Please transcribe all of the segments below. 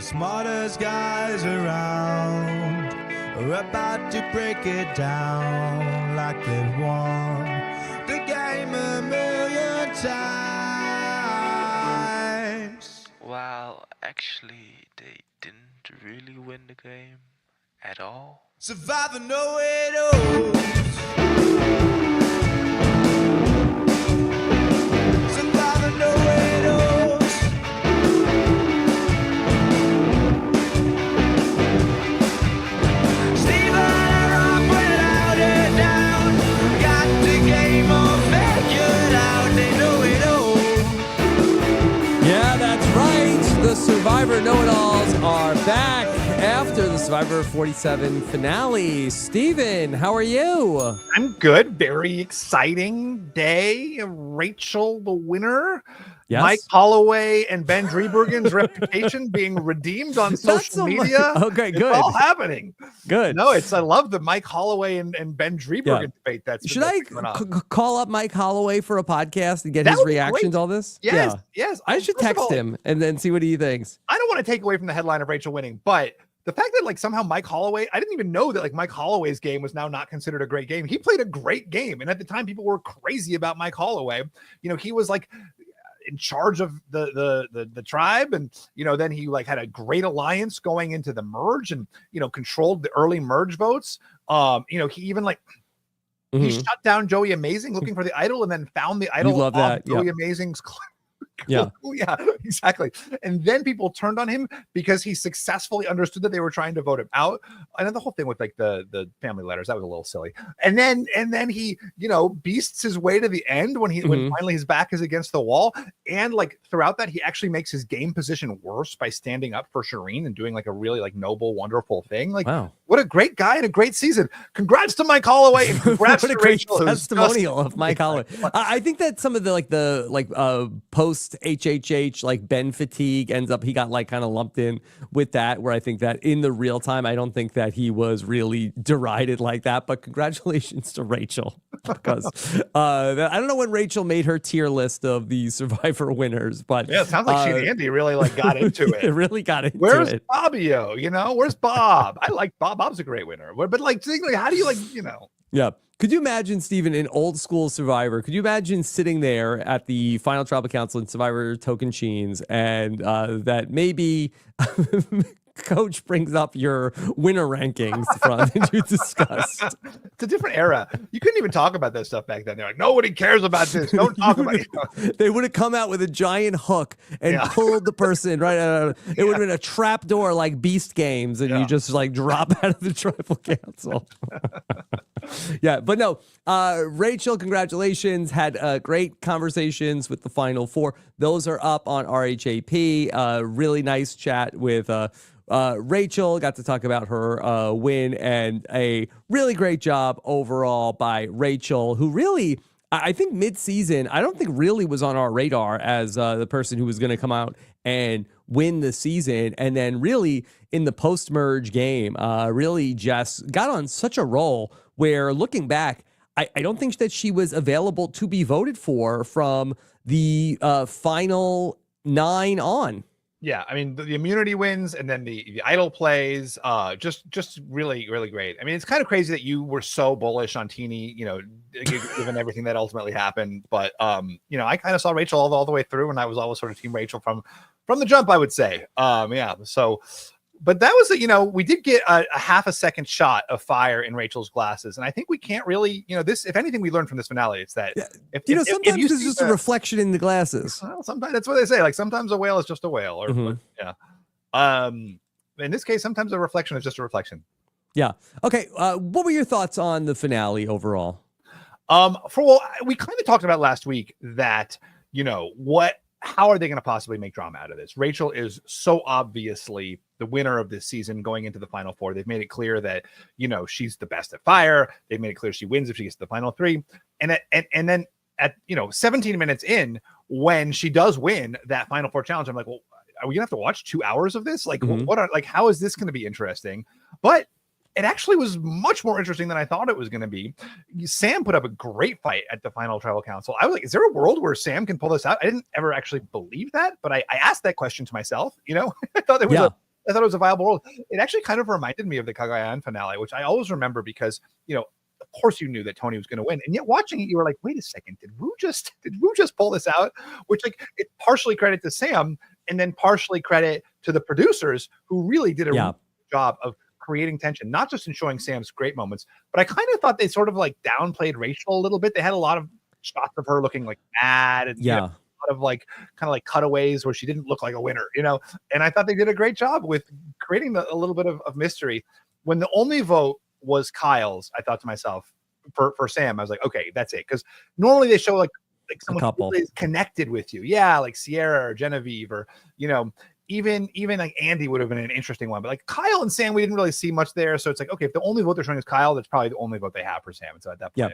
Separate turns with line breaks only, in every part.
The smartest guys around are about to break it down like they've won the game a million times.
Well, actually, they didn't really win the game at all.
Survivor know it knows. Survivor know it knows. Steven and Rob without it down. Got the game all figured out. They know it all.
Yeah, that's right. The Survivor Know-It-Alls are back after the Survivor 47 finale. Steven, how are you?
I'm good. Very exciting day. Rachel, the winner.
Yes.
Mike Holloway and Ben Driebergen's reputation being redeemed on social media.
Okay, good.
It's all happening.
Good.
No, I love the Mike Holloway and Ben Driebergen debate.
Should I call up Mike Holloway for a podcast and get his reaction to all this?
Yes, yes.
I should text him and then see what he thinks.
I don't want to take away from the headline of Rachel winning, but the fact that somehow Mike Holloway, I didn't even know that Mike Holloway's game was now not considered a great game. He played a great game. And at the time people were crazy about Mike Holloway. He was in charge of the tribe, and then he had a great alliance going into the merge, and controlled the early merge votes. He even he shut down Joey Amazing looking for the idol, and then found the idol
love that.
Joey Amazing's
Yeah.
Yeah, exactly. And then people turned on him because he successfully understood that they were trying to vote him out. And then the whole thing with the family letters, that was a little silly. And then he, beasts his way to the end when when finally his back is against the wall. And throughout that, he actually makes his game position worse by standing up for Shireen and doing a really noble, wonderful thing.
Wow.
What a great guy and a great season. Congrats to Mike Holloway and congrats
what a
to
great
Rachel.
testimonial of Mike Holloway. I think that some of the post HHH Ben fatigue ends up, he got kind of lumped in with that, where I think that in the real time, I don't think that he was really derided like that. But congratulations to Rachel, because I don't know when Rachel made her tier list of the Survivor winners, but
yeah, it sounds like she and Andy really got into it.
It really got into
Where's
it.
Bobbio? Where's Bob? I like Bob. Bob's a great winner. But how do you
Yeah. Could you imagine, Steven, in old school Survivor, could you imagine sitting there at the final tribal council in Survivor Token Sheens, and that maybe Coach brings up your winner rankings from and you discussed?
It's a different era. You couldn't even talk about that stuff back then. They're like, nobody cares about this. Don't talk about it.
They would have come out with a giant hook and pulled the person right out. It would have been a trap door like Beast Games, and you just drop out of the tribal council. Yeah, but no, Rachel, congratulations. Had great conversations with the final four. Those are up on RHAP. Really nice chat with Rachel. Got to talk about her win, and a really great job overall by Rachel, who really, I think mid-season, I don't think really was on our radar as the person who was going to come out and win the season. And then really in the post-merge game, really just got on such a roll where, looking back, I don't think that she was available to be voted for from the final 9 on.
Yeah, I mean, the immunity wins, and then the idol plays, just really, really great. I mean, it's kind of crazy that you were so bullish on Teenie, given everything that ultimately happened. But, I kind of saw Rachel all the way through, and I was always sort of team Rachel from the jump, I would say. Yeah, so... But that was, we did get a half a second shot of fire in Rachel's glasses. And I think we can't really, this, if anything we learned from this finale, it's that,
sometimes it's just a reflection in the glasses.
Well, sometimes that's what they say. Sometimes a whale is just a whale. Or, in this case, sometimes a reflection is just a reflection.
Yeah. Okay. What were your thoughts on the finale overall?
We kind of talked about last week that, how are they going to possibly make drama out of this? Rachel is so obviously the winner of this season going into the final four. They've made it clear that, she's the best at fire. They've made it clear she wins if she gets to the final 3. And then at 17 minutes in, when she does win that final 4 challenge, I'm like, well, are we gonna have to watch 2 hours of this? How is this going to be interesting? But it actually was much more interesting than I thought it was going to be. Sam put up a great fight at the final tribal council. I was like, is there a world where Sam can pull this out? I didn't ever actually believe that, but I asked that question to myself. I thought there was I thought it was a viable world. It actually kind of reminded me of the Cagayan finale, which I always remember because, of course you knew that Tony was going to win. And yet watching it, you were like, wait a second, did Wu just pull this out? Which like it partially credit to Sam and then partially credit to the producers who really did a really good job of creating tension, not just in showing Sam's great moments, but I kind of thought they sort of like downplayed Rachel a little bit. They had a lot of shots of her looking like mad and a lot of like kind of like cutaways where she didn't look like a winner, and I thought they did a great job with creating a little bit of mystery. When the only vote was Kyle's, I thought to myself, for Sam, I was like, okay, that's it. Because normally they show like someone who is connected with you. Yeah, like Sierra or Genevieve or, even like Andy would have been an interesting one. But like Kyle and Sam, we didn't really see much there. So it's like, okay, if the only vote they're showing is Kyle, that's probably the only vote they have for Sam. And so at that point,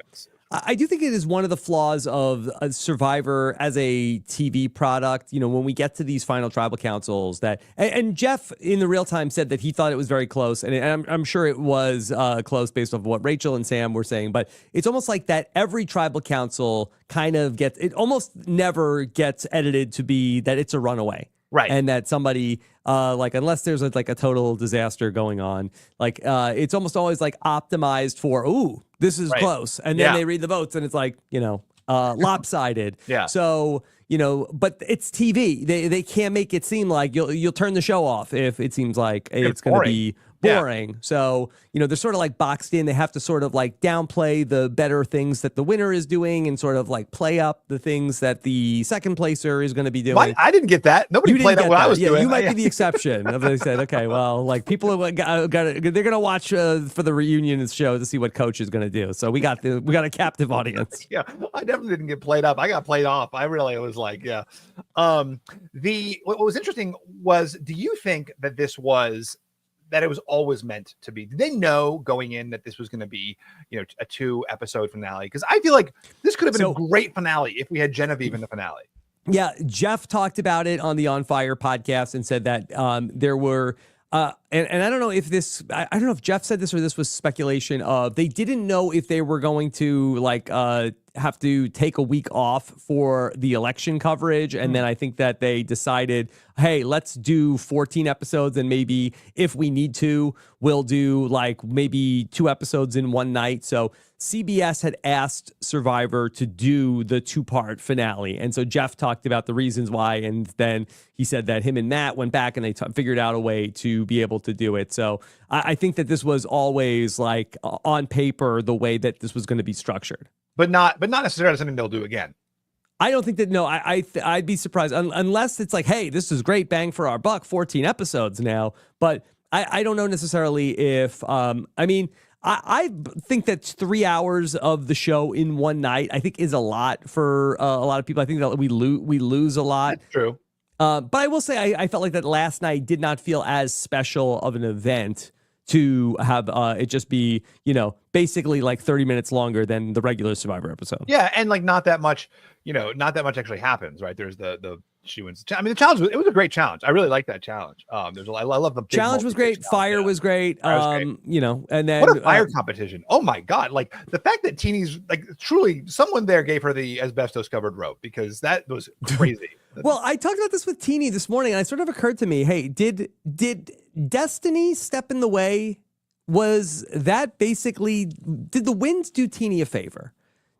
I do think it is one of the flaws of a Survivor as a TV product. When we get to these final tribal councils and Jeff in the real time said that he thought it was very close. And I'm sure it was close based off of what Rachel and Sam were saying. But it's almost like that every tribal council kind of it almost never gets edited to be that it's a runaway.
Right.
And that somebody, unless there's a total disaster going on, it's almost always like optimized for, ooh, this is close. And then they read the votes and it's like, lopsided.
Yeah.
So, but it's TV. They can't make it seem like you'll turn the show off if it seems like it's going to be boring. Yeah. So, they're sort of like boxed in. They have to sort of like downplay the better things that the winner is doing and sort of like play up the things that the second placer is going to be doing.
I didn't get that. Nobody played up what I was doing.
You might be the exception. They said, okay, well, like people are they're going to watch for the reunion show to see what coach is going to do. So we got a captive audience.
Yeah, I definitely didn't get played up. I got played off. I really was like, yeah. What was interesting was, do you think that that it was always meant to be? Did they know going in that this was going to be, a 2-episode finale? Because I feel like this could have been a great finale if we had Genevieve in the finale.
Yeah, Jeff talked about it on the On Fire podcast and said that there were, and I don't know if this, I don't know if Jeff said this or this was speculation of they didn't know if they were going to have to take a week off for the election coverage. And then I think that they decided, hey, let's do 14 episodes. And maybe if we need to, we'll do maybe 2 episodes in one night. So CBS had asked Survivor to do the 2-part finale. And so Jeff talked about the reasons why. And then he said that him and Matt went back and they figured out a way to be able to do it. So I think that this was always on paper, the way that this was going to be structured.
But not necessarily something they'll do again.
I don't think that. No, I'd be surprised unless it's like, hey, this is great, bang for our buck, 14 episodes now. But I don't know necessarily if. I think that 3 hours of the show in one night, I think, is a lot for a lot of people. I think that we lose a lot.
That's true.
But I will say I felt like that last night did not feel as special of an event to have it just be, basically 30 minutes longer than the regular Survivor episode.
Yeah, and not that much, actually happens, right? There's the she wins. The challenge it was a great challenge. I really like that challenge. I love the
challenge was great. Fire was great. And then
what a fire competition. Oh my God. The fact that Teeny's truly someone there gave her the asbestos covered rope because that was crazy.
Well, I talked about this with Teeny this morning and it sort of occurred to me, hey, did Destiny step in the way? Was that basically, did the wins do Teeny a favor?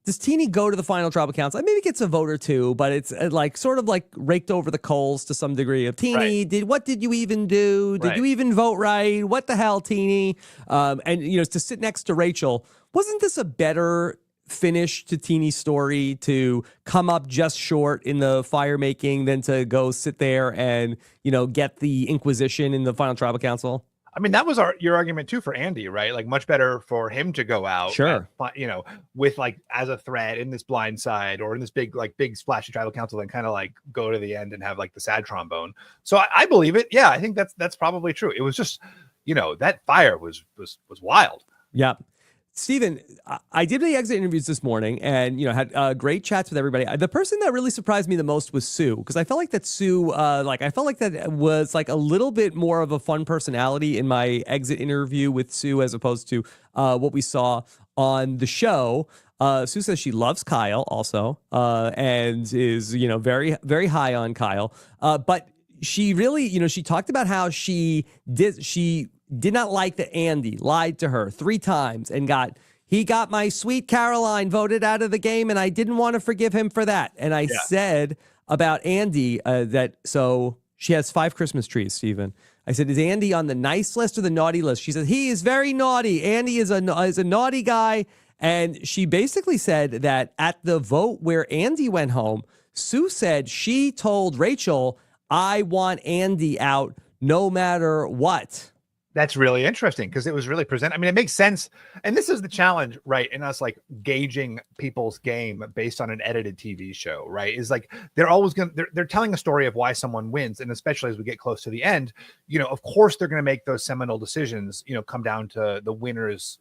Does Teeny go to the final tribal council? Maybe gets a vote or two, but it's sort of raked over the coals to some degree of Teeny. Right. What did you even do? Did you even vote right? What the hell, Teeny? And to sit next to Rachel, wasn't this a better finish to Teeny's story to come up just short in the fire making than to go sit there and get the Inquisition in the final tribal council?
That was your argument too for Andy, right? Much better for him to go out,
sure,
and, with as a threat in this blind side or in this big splashy tribal council, and kind of go to the end and have the sad trombone. So I believe it. Yeah, I think that's probably true. It was just, that fire was wild.
Yeah. Steven, I did the exit interviews this morning and, had great chats with everybody. The person that really surprised me the most was Sue, because I felt like that Sue, I felt like that was a little bit more of a fun personality in my exit interview with Sue as opposed to what we saw on the show. Sue says she loves Kyle also and is, very, very high on Kyle. But she really, she talked about how she did not like that Andy lied to her 3 times and he got my sweet Caroline voted out of the game, and I didn't want to forgive him for that. And I said about Andy so she has 5 Christmas trees, Stephen. I said, is Andy on the nice list or the naughty list? She said, he is very naughty. Andy is a naughty guy. And she basically said that at the vote where Andy went home, Sue said she told Rachel, I want Andy out no matter what.
That's really interesting because it was really presented. I mean, it makes sense. And this is the challenge, right? In us like gauging people's game based on an edited TV show, right? Is like they're always they're telling a story of why someone wins. And especially as we get close to the end, of course they're going to make those seminal decisions, come down to the winner's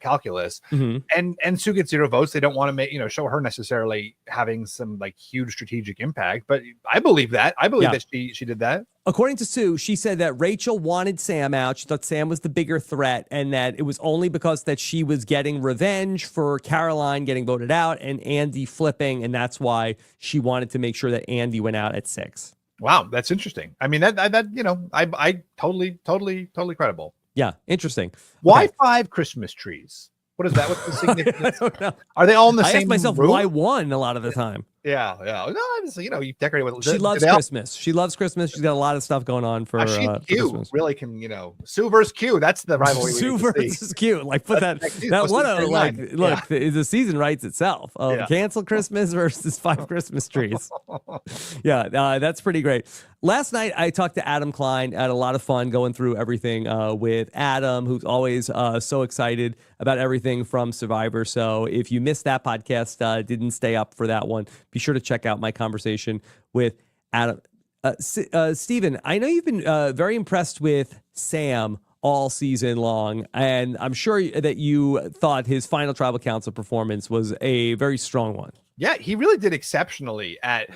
calculus. And Sue gets 0 votes. They don't want to make show her necessarily having some like huge strategic impact, but I believe that that she did that.
According to Sue, she said that Rachel wanted Sam out. She thought Sam was the bigger threat, and that it was only because that she was getting revenge for Caroline getting voted out and Andy flipping, and that's why she wanted to make sure that Andy went out at 6.
Wow, that's interesting. I mean, I totally credible.
Yeah, interesting.
Why
Okay.
5 Christmas trees? What is that? What's the significance?
I don't know.
Are they all in the
I
same
ask myself
room?
why 1 a lot of the time.
Yeah. No, obviously, you decorate with.
She loves Christmas. She loves Christmas. She's got a lot of stuff going on for
She and Q
Christmas.
really can, Sue versus Q. That's the rivalry.
Sue versus Q. Like put that one out. Like, look, the season writes itself. Cancel Christmas versus 5 Christmas trees. Yeah, that's pretty great. Last night I talked to Adam Klein. I had a lot of fun going through everything with Adam, who's always so excited about everything from Survivor. So if you missed that podcast, didn't stay up for that one, be sure to check out my conversation with Adam. Steven, I know you've been very impressed with Sam all season long, and I'm sure that you thought his final tribal council performance was a very strong one.
Yeah, he really did exceptionally at,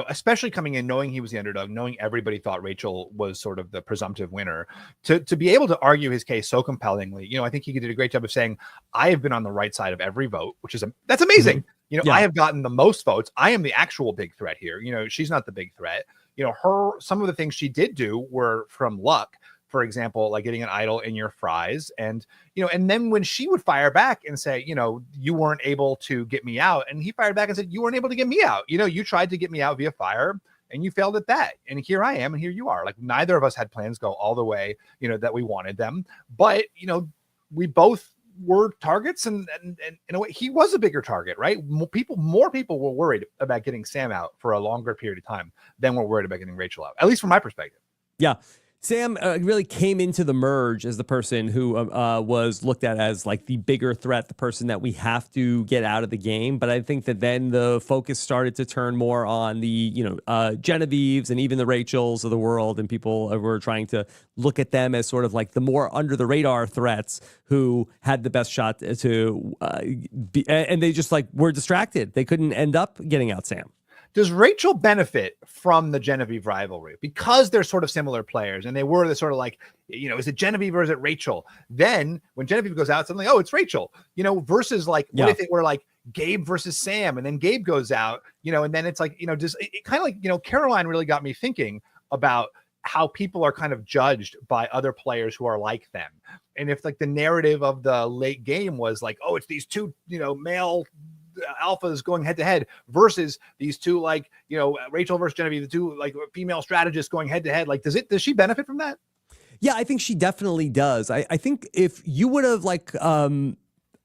especially coming in, knowing he was the underdog, knowing everybody thought Rachel was sort of the presumptive winner, to be able to argue his case so compellingly. I think he did a great job of saying, I have been on the right side of every vote, that's amazing. I have gotten the most votes. I am the actual big threat here. She's not the big threat. Some of the things she did do were from luck. For example, like getting an idol in your fries. And then when she would fire back and say, you weren't able to get me out. And he fired back and said, you weren't able to get me out. You tried to get me out via fire and you failed at that. And here I am. And here you are. Like neither of us had plans go all the way, that we wanted them. But, we both were targets, and in a way he was a bigger target, right? More people were worried about getting Sam out for a longer period of time than were worried about getting Rachel out, at least from my perspective.
Yeah. Sam really came into the merge as the person who was looked at as like the bigger threat, the person that we have to get out of the game. But I think that then the focus started to turn more on the, Genevieves and even the Rachels of the world. And people were trying to look at them as sort of like the more under the radar threats who had the best shot to be. And they just like were distracted. They couldn't end up getting out Sam.
Does Rachel benefit from the Genevieve rivalry because they're sort of similar players and they were the sort of like, is it Genevieve or is it Rachel? Then when Genevieve goes out, suddenly, oh, it's Rachel, versus like, what if it were like Gabe versus Sam and then Gabe goes out, and then it's like, just it kind of like, Caroline really got me thinking about how people are kind of judged by other players who are like them. And if like the narrative of the late game was like, oh, it's these two, male alphas going head to head versus these two, like, Rachel versus Genevieve, the two like female strategists going head to head. Like, does she benefit from that?
Yeah, I think she definitely does. I think if you would have like,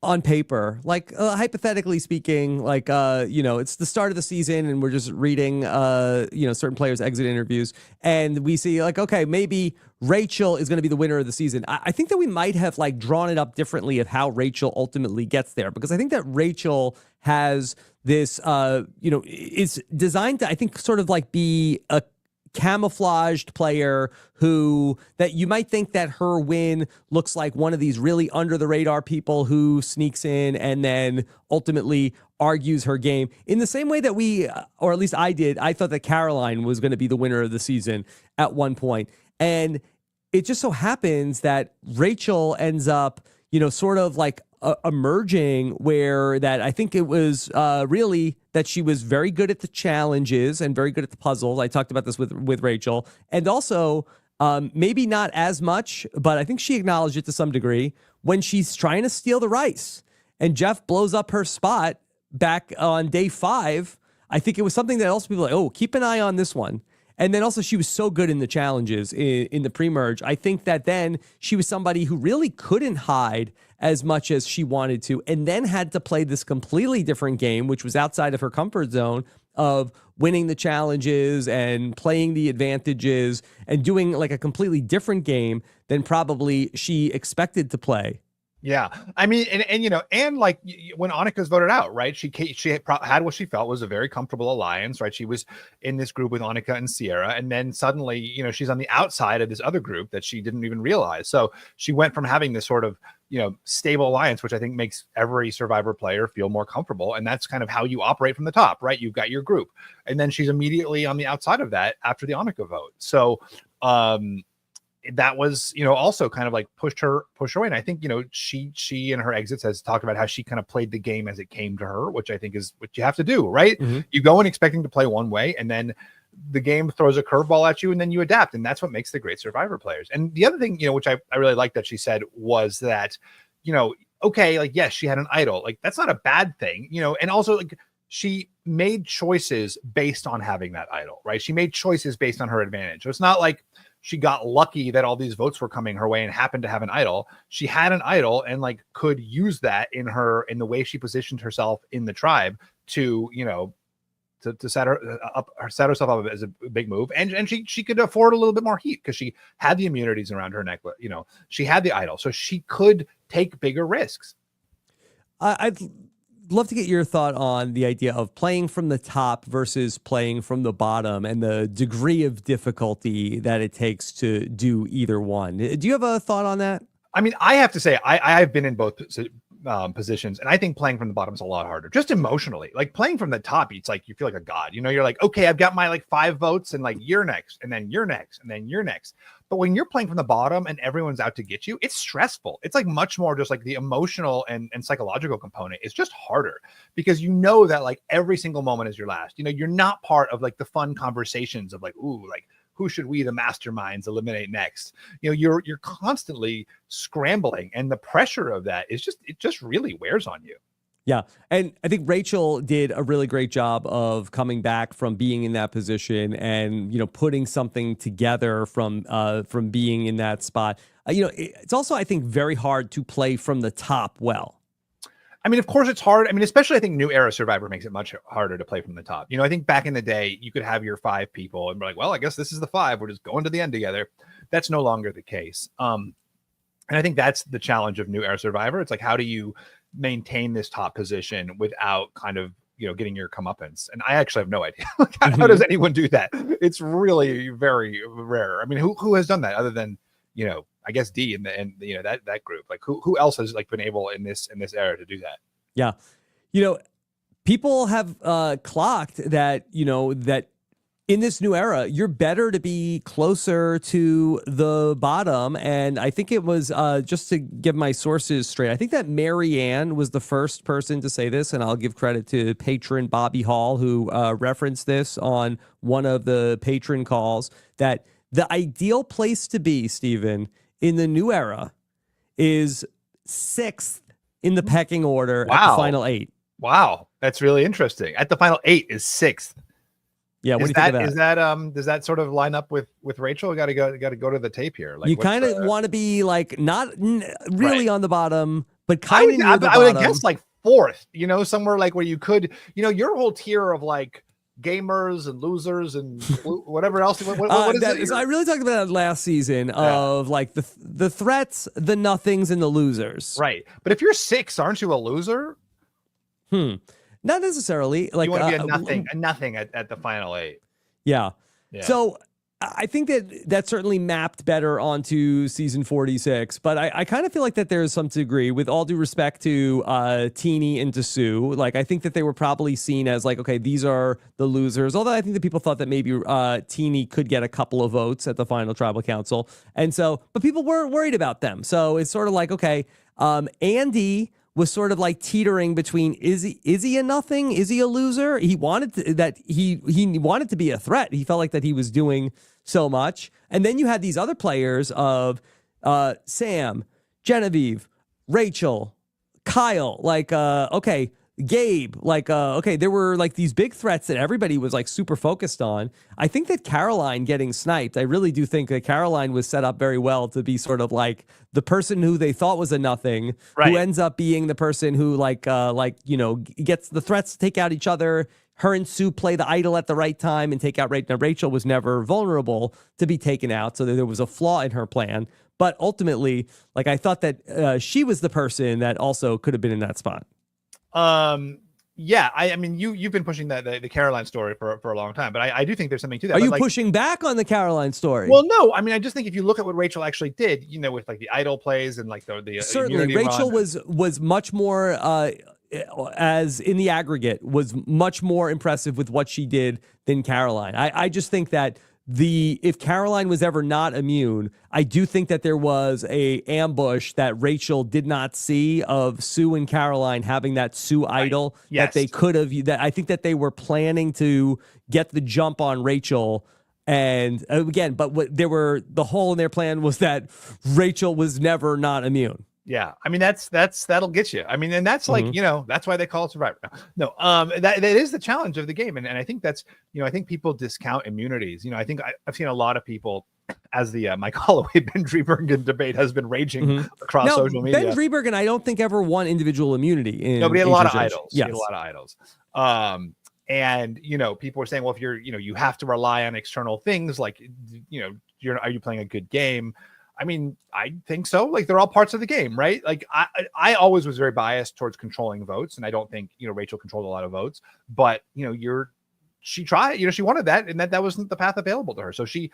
on paper, like hypothetically speaking, like, it's the start of the season and we're just reading, certain players' exit interviews and we see like, okay, maybe Rachel is going to be the winner of the season. I think that we might have like drawn it up differently of how Rachel ultimately gets there, because I think that Rachel has this, is designed to, I think, sort of like be a camouflaged player who that you might think that her win looks like one of these really under the radar people who sneaks in and then ultimately argues her game in the same way that we, or at least I did. I thought that Caroline was going to be the winner of the season at one point. And it just so happens that Rachel ends up, sort of like emerging where that I think it was really that she was very good at the challenges and very good at the puzzles. I talked about this with Rachel, and also maybe not as much, but I think she acknowledged it to some degree when she's trying to steal the rice and Jeff blows up her spot back on day 5. I think it was something that also people were like, oh, keep an eye on this one. And then also she was so good in the challenges in the pre-merge. I think that then she was somebody who really couldn't hide as much as she wanted to, and then had to play this completely different game, which was outside of her comfort zone of winning the challenges and playing the advantages and doing like a completely different game than probably she expected to play.
Yeah, I mean, and you know, and like when Annika's voted out, right? She had what she felt was a very comfortable alliance, right? She was in this group with Annika and Sierra, and then suddenly, you know, she's on the outside of this other group that she didn't even realize. So she went from having this sort of, you know, stable alliance, which I think makes every Survivor player feel more comfortable, and that's kind of how you operate from the top, right? You've got your group, and then she's immediately on the outside of that after the Annika vote. So, that was, you know, also kind of like push her away. And I think, you know, she in her exits has talked about how she kind of played the game as it came to her, which I think is what you have to do, right? Mm-hmm. You go in expecting to play one way, and then the game throws a curveball at you, and then you adapt. And that's what makes the great Survivor players. And the other thing, you know, which I really like that she said was that, you know, okay, like, yes, she had an idol. Like, that's not a bad thing, you know, and also like she made choices based on having that idol, right? She made choices based on her advantage. So it's not like she got lucky that all these votes were coming her way and happened to have an idol. She had an idol and like could use that in the way she positioned herself in the tribe to, you know, to set herself up as a big move. And she could afford a little bit more heat because she had the immunities around her neck. You know, she had the idol, so she could take bigger risks.
I'd love to get your thought on the idea of playing from the top versus playing from the bottom and the degree of difficulty that it takes to do either one. Do you have a thought on that? I
mean, I have to say, I've been in both positions, and I think playing from the bottom is a lot harder, just emotionally. Like playing from the top, it's like you feel like a god. You know, you're like, okay, I've got my like 5 votes, and like you're next, and then you're next, and then you're next. But when you're playing from the bottom and everyone's out to get you, it's stressful. It's like much more just like the emotional and psychological component is just harder because you know that like every single moment is your last. You know, you're not part of like the fun conversations of like, ooh, like who should we, the masterminds, eliminate next? You know, you're constantly scrambling, and the pressure of that is it just really wears on you.
Yeah. And I think Rachel did a really great job of coming back from being in that position and, you know, putting something together from being in that spot. You know, it's also, I think, very hard to play from the top well.
I mean, of course it's hard. I mean, especially I think New Era Survivor makes it much harder to play from the top. You know, I think back in the day, you could have your 5 people and be like, well, I guess this is the 5. We're just going to the end together. That's no longer the case. And I think that's the challenge of New Era Survivor. It's like, how do you maintain this top position without kind of, you know, getting your comeuppance? And I actually have no idea. Like, how does anyone do that? It's really very rare. I mean, who has done that other than, you know, I guess D and you know that group? Like who else has like been able in this era to do that?
Yeah, you know, people have clocked that, you know, that in this new era, you're better to be closer to the bottom. And I think it was, just to give my sources straight, I think that Marianne was the first person to say this, and I'll give credit to patron Bobby Hall, who referenced this on one of the patron calls, that the ideal place to be, Stephen, in the new era is 6th in the pecking order at the final 8.
Wow. That's really interesting. At the final 8 is 6th.
Yeah, what do you think of that?
Is that does that sort of line up with Rachel? Got to go to the tape here. Like,
you kind of want to be like not really on the bottom, but kind of near the bottom.
I would guess like 4th. You know, somewhere like where you could, you know, your whole tier of like gamers and losers and whatever else. What is it?
So I really talked about that last season of like the threats, the nothings, and the losers.
Right, but if you're 6, aren't you a loser?
Not necessarily. Like
you want to be a nothing at the final 8.
Yeah. So I think that certainly mapped better onto season 46, but I kind of feel like that there's some degree, with all due respect to Teeny and to Sue, like I think that they were probably seen as like, okay, these are the losers. Although I think that people thought that maybe Teeny could get a couple of votes at the final tribal council. And so, but people weren't worried about them. So it's sort of like, okay, Andy was sort of like teetering between is he a nothing? Is he a loser? He wanted he wanted to be a threat. He felt like that he was doing so much. And then you had these other players of Sam, Genevieve, Rachel, Kyle, like okay, Gabe, like okay, there were like these big threats that everybody was like super focused on. I think that Caroline getting sniped, I really do think that Caroline was set up very well to be sort of like the person who they thought was a nothing, who ends up being the person who like gets the threats to take out each other. Her and Sue play the idol at the right time and take out Rachel. Now, Rachel was never vulnerable to be taken out, so there was a flaw in her plan. But ultimately, like I thought that she was the person that also could have been in that spot.
Yeah, I mean, you've been pushing the Caroline story for a long time, but I do think there's something to that.
Are you
like,
pushing back on the Caroline story?
Well, no, I mean, I just think if you look at what Rachel actually did, with like the idol plays and like the
certainly Rachel was much more as in the aggregate was much more impressive with what she did than Caroline. I just think that if Caroline was ever not immune, I do think that there was a ambush that Rachel did not see of Sue and Caroline having that Sue idol that they could have. That I think that they were planning to get the jump on Rachel. And again, but the hole in their plan was that Rachel was never not immune.
Yeah, I mean that'll get you. I mean, and that's like that's why they call it Survivor. No, that is the challenge of the game, and I think that's I think people discount immunities. I think I've seen a lot of people as the Mike Holloway Ben Driebergen debate has been raging across social media.
Ben Driebergen, I don't think ever won individual immunity.
No, but he had a lot of idols. Yes. He had a lot of idols. And people were saying, well, if you're you have to rely on external things like are you playing a good game? I mean, I think so. Like they're all parts of the game, right? Like I always was very biased towards controlling votes, and I don't think Rachel controlled a lot of votes. But she tried. She wanted that, and that wasn't the path available to her. So she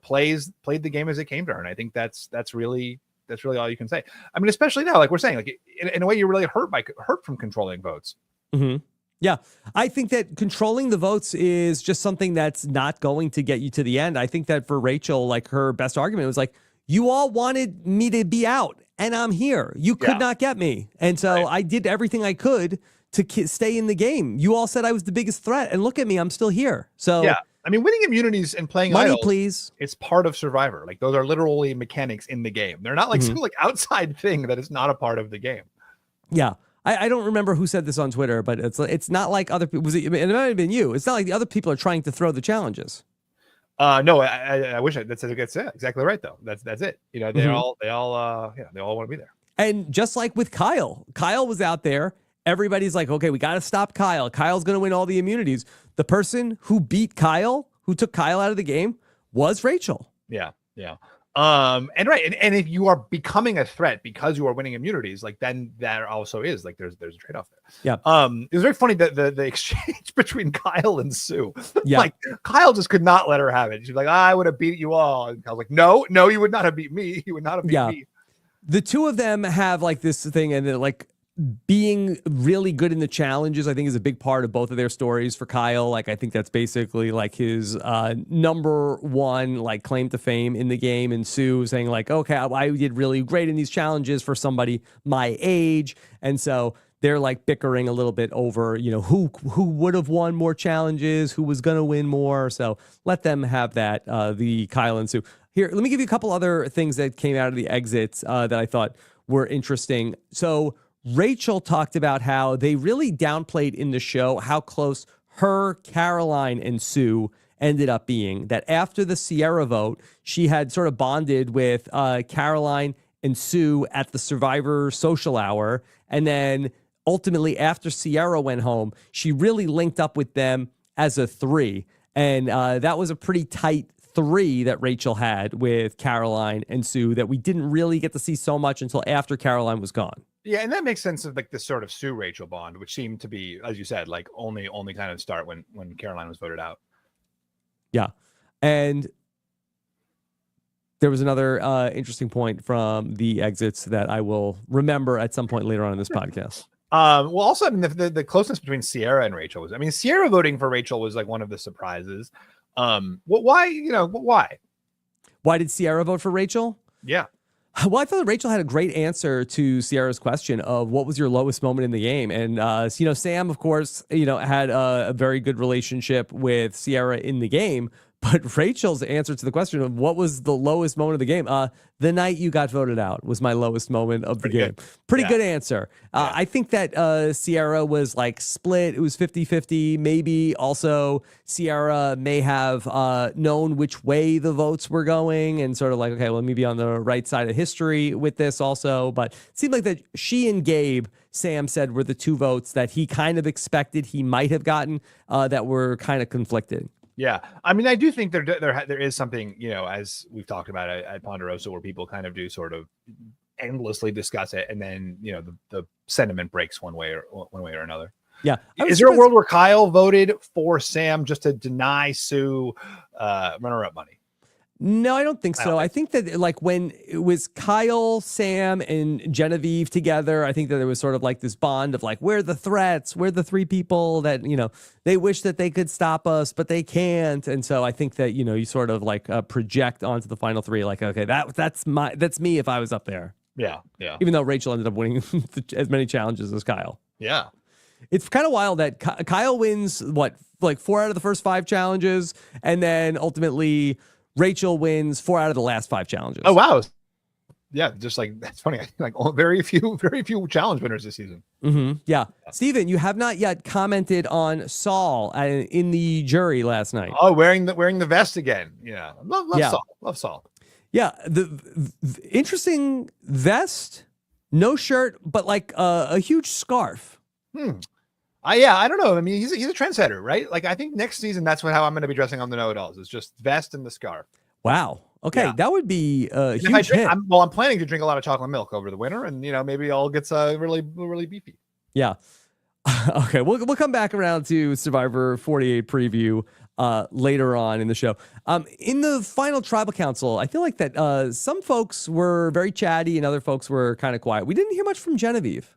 played the game as it came to her, and I think that's really all you can say. I mean, especially now, like we're saying, like in a way, you're really hurt from controlling votes.
Mm-hmm. Yeah, I think that controlling the votes is just something that's not going to get you to the end. I think that for Rachel, like her best argument was like, you all wanted me to be out, and I'm here. You could not get me. And so I did everything I could to stay in the game. You all said I was the biggest threat, and look at me. I'm still here. So
yeah, I mean, winning immunities and playing
money,
idols,
please.
It's part of Survivor. Like those are literally mechanics in the game. They're not like some like outside thing that is not a part of the game.
Yeah. I don't remember who said this on Twitter, but it's not like other people. It might have been you. It's not like the other people are trying to throw the challenges.
No, I wish that's exactly right though. That's it. They all want to be there.
And just like with Kyle was out there. Everybody's like, okay, we got to stop Kyle. Kyle's going to win all the immunities. The person who beat Kyle, who took Kyle out of the game, was Rachel.
Yeah. And if you are becoming a threat because you are winning immunities, like then that also is like there's a trade-off there.
Yeah.
It was very funny that the exchange between Kyle and Sue.
Yeah.
Like Kyle just could not let her have it. She's like, I would have beat you all. And Kyle's like, no, you would not have beat me. You would not have beat me.
The two of them have like this thing, and then like being really good in the challenges, I think, is a big part of both of their stories. For Kyle, like I think that's basically like his number one like claim to fame in the game, and Sue saying like, okay, I did really great in these challenges for somebody my age, and so they're like bickering a little bit over who would have won more challenges, who was going to win more. So let them have that. The Kyle and Sue. Here, let me give you a couple other things that came out of the exits that I thought were interesting. So Rachel talked about how they really downplayed in the show how close her, Caroline, and Sue ended up being. That after the Sierra vote, she had sort of bonded with Caroline and Sue at the Survivor social hour. And then ultimately, after Sierra went home, she really linked up with them as a three. And that was a pretty tight three that Rachel had with Caroline and Sue that we didn't really get to see so much until after Caroline was gone.
Yeah, and that makes sense of like this sort of Sue Rachel bond, which seemed to be, as you said, like only kind of start when Caroline was voted out.
Yeah, and there was another interesting point from the exits that I will remember at some point later on in this podcast.
Well, also, I mean, the closeness between Sierra and Rachel was, I mean, Sierra voting for Rachel was like one of the surprises. Why? Why?
Why did Sierra vote for Rachel?
Yeah.
Well, I thought Rachel had a great answer to Sierra's question of what was your lowest moment in the game. And, Sam, of course, had a very good relationship with Sierra in the game. But Rachel's answer to the question of what was the lowest moment of the game, the night you got voted out was my lowest moment of the game.
Good.
Pretty good answer. I think that Sierra was like split. It was 50-50. Maybe also Sierra may have known which way the votes were going and sort of like, okay, well, let me be on the right side of history with this also. But it seemed like that she and Gabe, Sam said, were the two votes that he kind of expected he might have gotten that were kind of conflicted.
Yeah, I mean, I do think there is something, as we've talked about at Ponderosa, where people kind of do sort of endlessly discuss it, and then the sentiment breaks one way or another.
Yeah,
is there a world where Kyle voted for Sam just to deny Sue runner-up money?
No, I don't think so. I think that like when it was Kyle, Sam, and Genevieve together, I think that there was sort of like this bond of like, we're the threats, we're the three people that, they wish that they could stop us, but they can't. And so I think that, you sort of like project onto the final three, like, okay, that's me if I was up there.
Yeah. Yeah.
Even though Rachel ended up winning as many challenges as Kyle.
Yeah.
It's kind of wild that Kyle wins, like 4 out of the first 5 challenges. And then ultimately Rachel wins 4 out of the last 5 challenges.
Oh, wow. Yeah, just like, that's funny. Like very few challenge winners this season.
Mm-hmm. Yeah. Steven, you have not yet commented on Saul in the jury last night.
Oh, wearing the vest again. Yeah. Love Saul. Love Saul.
Yeah. The interesting vest, no shirt, but like a huge scarf.
I don't know. I mean, he's a trendsetter, right? Like, I think next season, that's how I'm going to be dressing on the know-it-alls. It's just vest and the scarf.
Wow. Okay, that would be a huge
hit. I'm planning to drink a lot of chocolate milk over the winter, and maybe all gets really, really beefy.
Yeah. Okay, we'll come back around to Survivor 48 preview later on in the show. In the final tribal council, I feel like that some folks were very chatty and other folks were kind of quiet. We didn't hear much from Genevieve.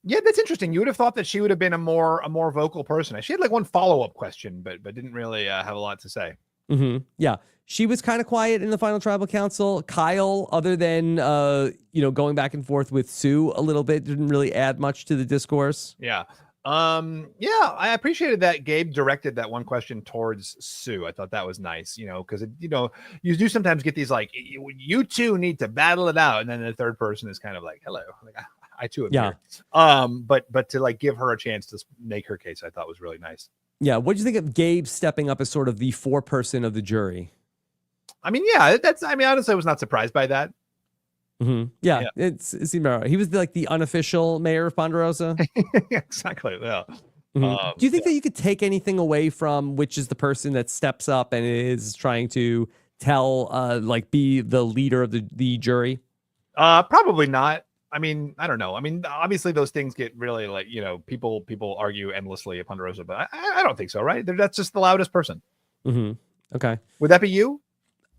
Yeah, that's interesting. You would have thought that she would have been a more vocal person. She had like one follow-up question, but didn't really have a lot to say.
Mm-hmm. Yeah. She was kind of quiet in the final tribal council. Kyle, other than, going back and forth with Sue a little bit, didn't really add much to the discourse.
Yeah. I appreciated that Gabe directed that one question towards Sue. I thought that was nice, because, you do sometimes get these like, you two need to battle it out. And then the third person is kind of like, hello. Like, I too am here. But to like give her a chance to make her case, I thought was really nice.
Yeah. What do you think of Gabe stepping up as sort of the foreperson of the jury?
I mean, yeah, honestly, I was not surprised by that.
Mm-hmm. Yeah. It seemed all right. He was like the unofficial mayor of Ponderosa.
Exactly. Yeah.
Mm-hmm. Do you think that you could take anything away from which is the person that steps up and is trying to tell, be the leader of the jury?
Probably not. I mean, I don't know. I mean, obviously those things get really like, people argue endlessly at Ponderosa, but I don't think so, right? That's just the loudest person.
Mm-hmm. Okay.
Would that be you?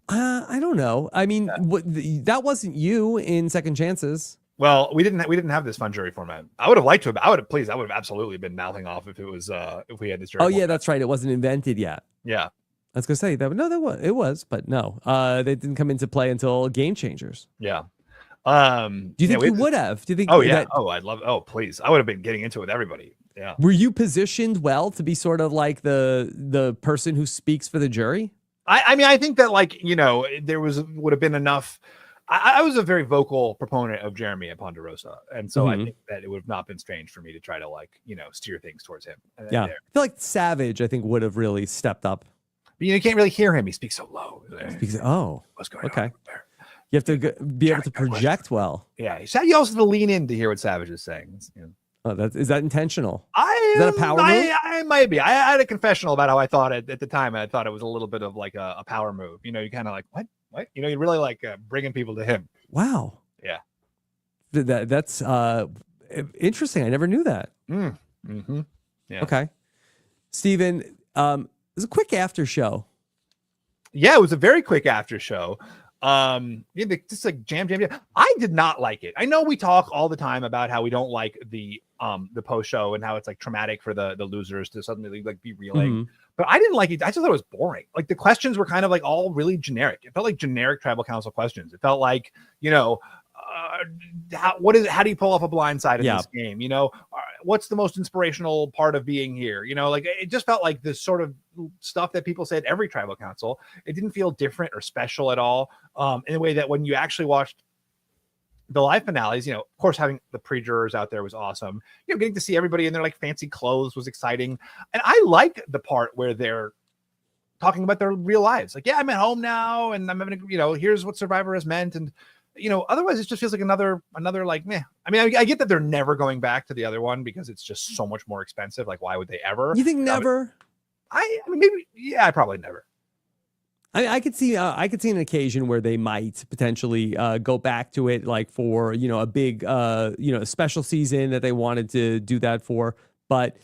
I don't know. I mean, that wasn't you in Second Chances.
Well, we didn't have this fun jury format. I would have liked to have. I would have absolutely been mouthing off if it was if we had this jury.
Oh
format.
yeah, that's right. It wasn't invented yet.
Yeah.
I was gonna say that. No, it was, but no. They didn't come into play until Game Changers.
Yeah.
Do you think you would have? Do you think?
Oh yeah. I'd love. Oh please. I would have been getting into it with everybody. Yeah.
Were you positioned well to be sort of like the person who speaks for the jury?
I mean, I think that there would have been enough. I was a very vocal proponent of Jeremy at Ponderosa, and so I think that it would have not been strange for me to try to steer things towards him.
Yeah, I feel like Savage, I think, would have really stepped up.
But you can't really hear him; he speaks so low.
What's going on? Okay, you have to be able to project well.
Yeah, you also have to lean in to hear what Savage is saying.
Oh, is that intentional? Is that a power move?
I might be. I had a confessional about how I thought it at the time. I thought it was a little bit of like a power move. You kind of like, what? You really like bringing people to him.
Wow.
Yeah.
That's interesting. I never knew that.
Mm-hmm. Yeah.
Okay. Steven, it was a quick after show.
Yeah, it was a very quick after show. Just like jam. I did not like it. I know we talk all the time about how we don't like the post show and how it's like traumatic for the losers to suddenly like be reeling. But I didn't like it. I just thought it was boring. Like the questions were kind of like all really generic. It felt like generic tribal council questions. It felt like, how do you pull off a blind side in
Yeah.
this game? You know, what's the most inspirational part of being here? You know, like it just felt like this sort of stuff that people say at every tribal council. It didn't feel different or special at all. In a way that when you actually watched the live finales, you know, of course, having the pre-jurors out there was awesome. You know, getting to see everybody in their like fancy clothes was exciting. And I like the part where they're talking about their real lives. Like, yeah, I'm at home now and I'm having, you know, here's what Survivor has meant. And, you know, otherwise it just feels like another like, meh. I mean, I get that they're never going back to the other one because it's just so much more expensive. Like, why would they ever?
You think never?
I mean, maybe, yeah, probably never.
I could see an occasion where they might potentially go back to it, like for, you know, a big, you know, special season that they wanted to do that for. But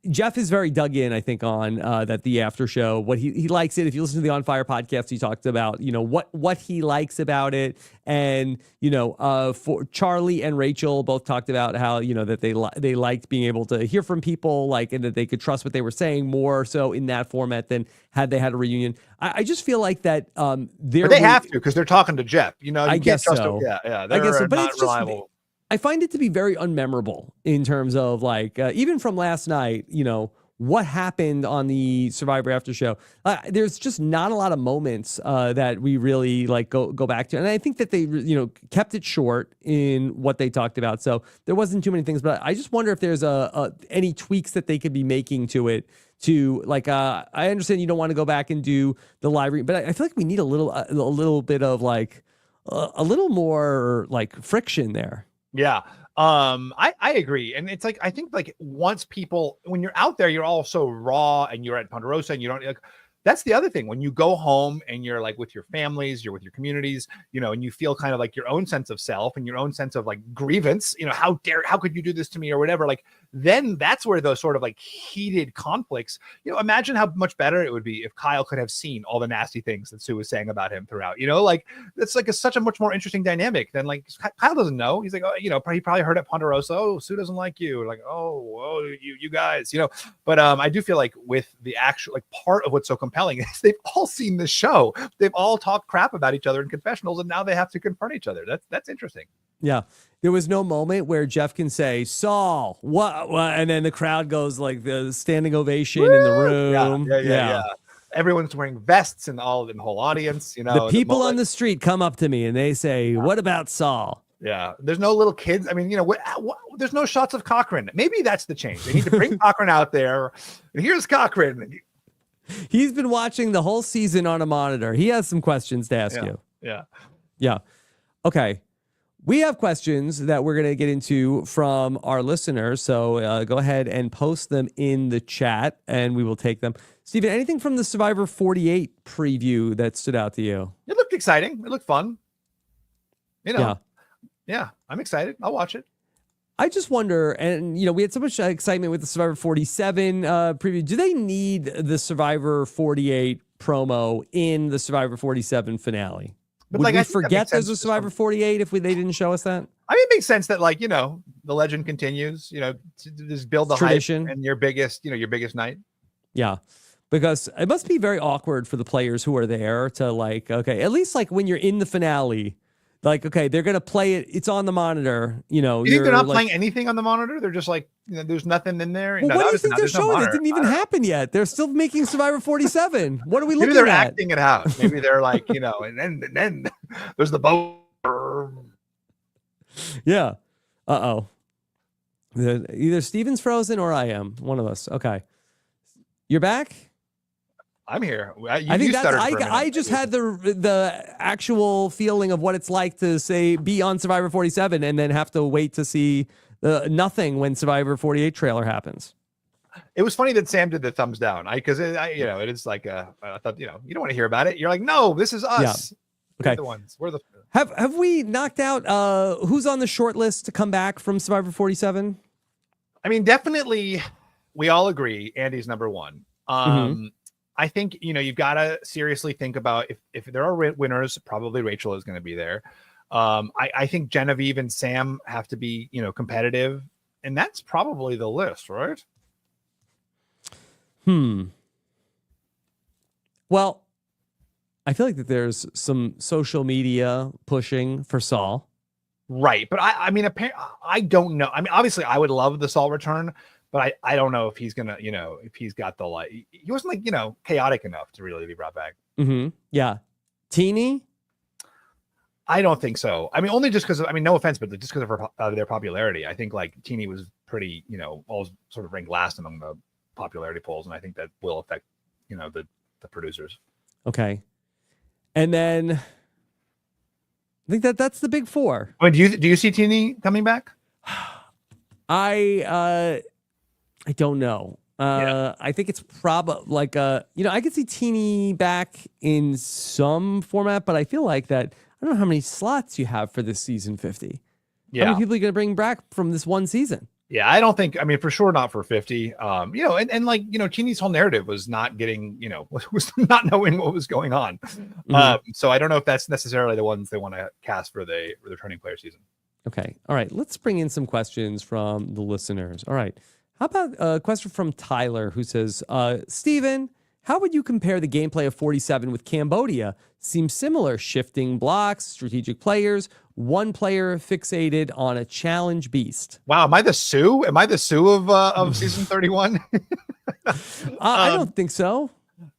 Jeff is very dug in, I think, on that the after show. What he likes it. If you listen to the On Fire podcast, he talked about, you know, what he likes about it, and you know, for Charlie and Rachel both talked about how, you know, that they liked being able to hear from people, like, and that they could trust what they were saying more so in that format than had they had a reunion. I just feel like that
they have to, because they're talking to Jeff. You know, you
I
can't
guess
trust
so.
them. Yeah,
I guess so,
they're
but
not
it's just
reliable.
I find it to be very unmemorable in terms of like, even from last night, you know, what happened on the Survivor after show. There's just not a lot of moments that we really like go back to. And I think that they, you know, kept it short in what they talked about. So there wasn't too many things, but I just wonder if there's any tweaks that they could be making to it to like, I understand you don't want to go back and do the live read, but I feel like we need a little bit of like a little more like friction there.
Yeah. I agree. And it's like, I think like once people, when you're out there, you're all so raw and you're at Ponderosa and you don't like, that's the other thing. When you go home and you're like with your families, you're with your communities, you know, and you feel kind of like your own sense of self and your own sense of like grievance, you know, how could you do this to me or whatever? Like, then that's where those sort of like heated conflicts, you know, imagine how much better it would be if Kyle could have seen all the nasty things that Sue was saying about him throughout, you know, like it's like such a much more interesting dynamic than like Kyle doesn't know. He's like, oh, you know, he probably heard at Ponderosa, oh, Sue doesn't like you. Like, oh, you guys, you know, but I do feel like with the actual, like part of what's so compelling is they've all seen the show. They've all talked crap about each other in confessionals and now they have to confront each other. That's interesting.
Yeah. There was no moment where Jeff can say, Saul, what? And then the crowd goes like the standing ovation in the room.
Yeah. Everyone's wearing vests and all in the whole audience, you know.
The people on the street come up to me and they say, what about Saul?
Yeah. There's no little kids. I mean, you know, there's no shots of Cochran. Maybe that's the change. They need to bring Cochran out there. And here's Cochran.
He's been watching the whole season on a monitor. He has some questions to ask you. Yeah. Okay. We have questions that we're going to get into from our listeners. So go ahead and post them in the chat and we will take them. Steven, anything from the Survivor 48 preview that stood out to you?
It looked exciting. It looked fun. You know, yeah, I'm excited. I'll watch it.
I just wonder, and you know, we had so much excitement with the Survivor 47 preview. Do they need the Survivor 48 promo in the Survivor 47 finale?
But
would
like,
we forget there's a Survivor 48 if they didn't show us that?
I mean, it makes sense that, like, you know, the legend continues, you know, to just build the
tradition
hype and your biggest night.
Yeah. Because it must be very awkward for the players who are there to like, okay, at least like when you're in the finale, like, okay, they're going to play it. It's on the monitor. You know,
you think they're not playing anything on the monitor? They're just like, you know, there's nothing in there.
Well, what do you think they're showing? It didn't even happen yet. They're still making Survivor 47. What are we looking at?
Maybe they're acting it out. Maybe they're like, you know, and then there's the boat.
Yeah. Uh-oh. Either Steven's frozen or I am. One of us. Okay. You're back?
I'm here.
I think that's, I just had the actual feeling of what it's like to say be on Survivor 47 and then have to wait to see nothing when Survivor 48 trailer happens.
It was funny that Sam did the thumbs down. Because you know, it is like I thought, you know, you don't want to hear about it. You're like, no, this is us.
Yeah. Okay.
We're the ones. We're the
have we knocked out who's on the short list to come back from Survivor 47?
I mean, definitely we all agree Andy's number one. I think, you know, you've got to seriously think about if there are winners, probably Rachel is going to be there. I think Genevieve and Sam have to be, you know, competitive, and that's probably the list, right?
Well, I feel like that there's some social media pushing for Saul.
Right. But I mean, I don't know. I mean, obviously I would love the Saul return, but I don't know if he's going to, if he's got the, like, he wasn't like, chaotic enough to really be brought back.
Mm-hmm. Yeah. Teeny?
I don't think so. I mean, only just because, I mean, no offense, but just because of their popularity. I think like Teeny was pretty, always sort of ranked last among the popularity polls. And I think that will affect, the producers.
Okay. And then I think that's the big four.
I mean, do you see Teeny coming back?
I don't know. I think it's probably like I could see Teeny back in some format, but I feel like that I don't know how many slots you have for this season 50.
Yeah.
How many people are you going to bring back from this one season?
Yeah, I don't think, I mean, for sure not for 50. And like, Teeny's whole narrative was not getting, was not knowing what was going on. Mm-hmm. So I don't know if that's necessarily the ones they want to cast for the returning player season.
Okay. All right. Let's bring in some questions from the listeners. All right. How about a question from Tyler who says, Steven, how would you compare the gameplay of 47 with Cambodia? Seems similar, shifting blocks, strategic players, one player fixated on a challenge beast.
Wow, am I the Sue? Am I the Sue of season 31?
I don't think so.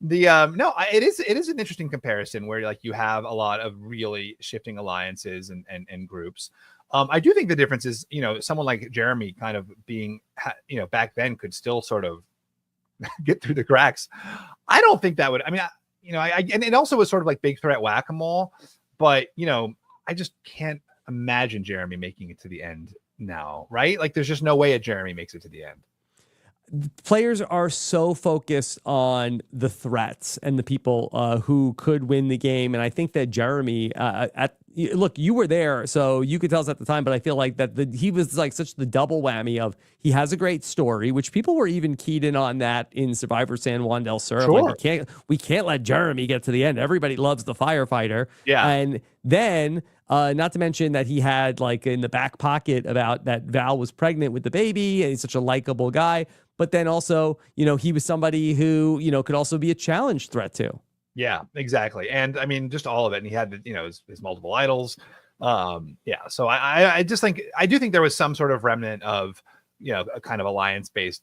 No, it is an interesting comparison where like you have a lot of really shifting alliances and groups. I do think the difference is, someone like Jeremy kind of being, back then could still sort of get through the cracks. I don't think that would, I mean, and it also was sort of like big threat whack-a-mole, but, I just can't imagine Jeremy making it to the end now, right? Like there's just no way a Jeremy makes it to the end.
Players are so focused on the threats and the people who could win the game. And I think that Jeremy, look, you were there, so you could tell us at the time, but I feel like that he was like such the double whammy of he has a great story, which people were even keyed in on that in Survivor San Juan del Sur.
Sure.
Like we can't let Jeremy get to the end. Everybody loves the firefighter.
Yeah.
And then not to mention that he had like in the back pocket about that Val was pregnant with the baby and he's such a likable guy. But then also, he was somebody who, could also be a challenge threat too.
Yeah, exactly. And I mean, just all of it. And he had, his multiple idols. Yeah. So I just think, I do think there was some sort of remnant of, a kind of alliance based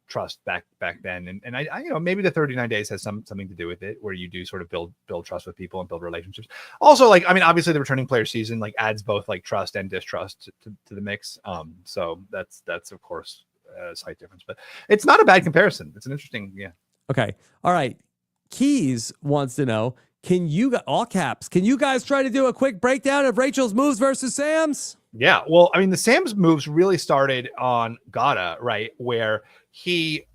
trust back then. And I maybe the 39 days has something to do with it, where you do sort of build trust with people and build relationships. Also, like, I mean, obviously the returning player season like adds both like trust and distrust to the mix. So that's of course a slight difference, but it's not a bad comparison. It's an interesting, yeah.
Okay. All right. Keys wants to know, can you guys try to do a quick breakdown of Rachel's moves versus Sam's?
Yeah. Well, I mean, the Sam's moves really started on Gata, right? Where he,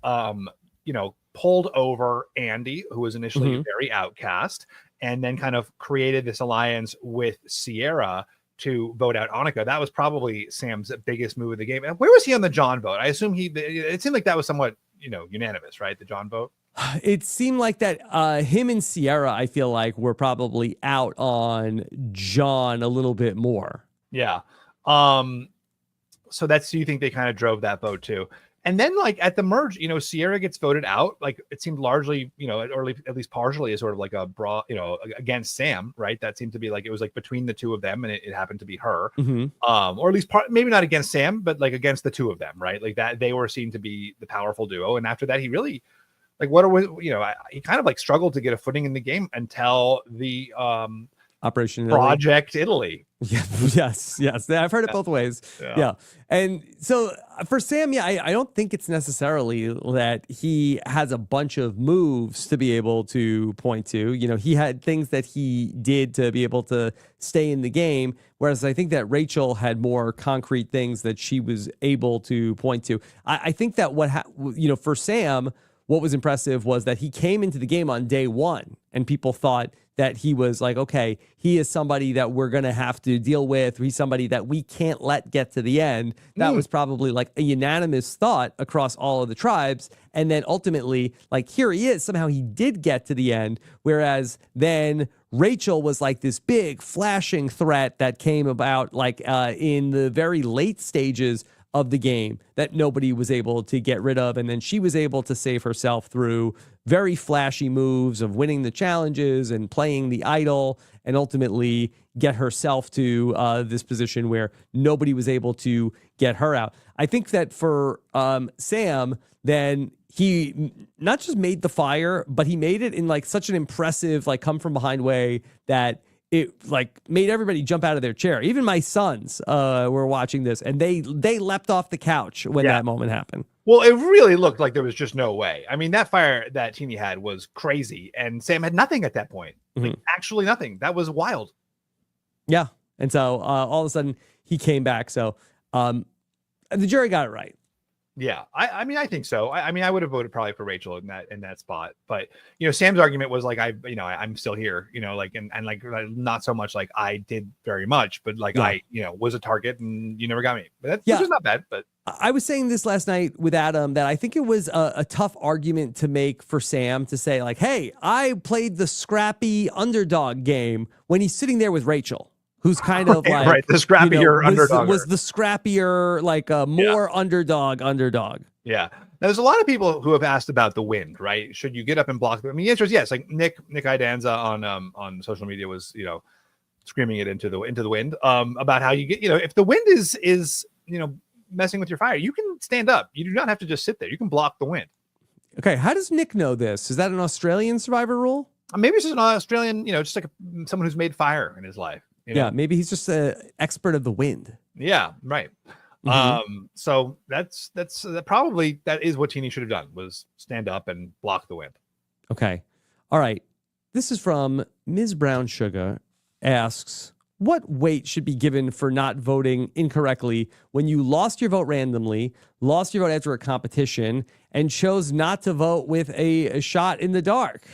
pulled over Andy, who was initially very outcast, and then kind of created this alliance with Sierra to vote out Annika. That was probably Sam's biggest move of the game. And where was he on the John vote? I assume it seemed like that was somewhat, unanimous, right? The John vote.
It seemed like that him and Sierra, I feel like, were probably out on John a little bit more.
Yeah. So you think they kind of drove that vote too. And then like at the merge, Sierra gets voted out. Like it seemed largely, or at least partially as sort of like a against Sam, right? That seemed to be like, it was like between the two of them and it happened to be her. Or at least maybe not against Sam, but like against the two of them, right? Like that they were seen to be the powerful duo. And after that, he really like, he kind of like struggled to get a footing in the game until the
Operation
Project Italy.
Yeah, yes. I've heard it both ways. Yeah. And so for Sam, I don't think it's necessarily that he has a bunch of moves to be able to point to. He had things that he did to be able to stay in the game, whereas I think that Rachel had more concrete things that she was able to point to. I think that for Sam, what was impressive was that he came into the game on day one and people thought that he was like, okay, he is somebody that we're going to have to deal with. He's somebody that we can't let get to the end. That was probably like a unanimous thought across all of the tribes. And then ultimately, like, here he is. Somehow he did get to the end. Whereas then Rachel was like this big flashing threat that came about like in the very late stages of the game that nobody was able to get rid of. And then she was able to save herself through very flashy moves of winning the challenges and playing the idol, and ultimately get herself to this position where nobody was able to get her out. I think that for Sam, then he not just made the fire, but he made it in like such an impressive, like come from behind way that it like made everybody jump out of their chair. Even my sons were watching this, and they leapt off the couch when that moment happened.
Well, it really looked like there was just no way. I mean, that fire that Teenie had was crazy, and Sam had nothing at that point. Like, actually nothing. That was wild.
Yeah. And so all of a sudden he came back. So the jury got it right.
Yeah, I mean, I think so. I mean, I would have voted probably for Rachel in that spot, but you know, Sam's argument was like, I'm still here, you know, like, and like not so much like I did very much, but like I, you know, was a target and you never got me. But that's just not bad. But
I was saying this last night with Adam that I think it was a tough argument to make for Sam to say like, hey, I played the scrappy underdog game when he's sitting there with Rachel, who's kind of like
the scrappier underdog,
was the scrappier, like more underdog.
Yeah. Now, there's a lot of people who have asked about the wind, right? Should you get up and block them? I mean, the answer is yes. Like Nick Idanza on social media was, you know, screaming it into the wind about how you get, you know, if the wind is you know, messing with your fire, you can stand up. You do not have to just sit there. You can block the wind.
Okay. How does Nick know this? Is that an Australian Survivor rule?
Maybe it's just an Australian, you know, just like someone who's made fire in his life. You know?
Yeah, maybe he's just an expert of the wind.
Yeah, right. So that's probably that is what Teenie should have done, was stand up and block the wind.
Okay. All right. This is from Ms. Brown Sugar asks, what weight should be given for not voting incorrectly when you lost your vote randomly, lost your vote after a competition, and chose not to vote with a shot in the dark?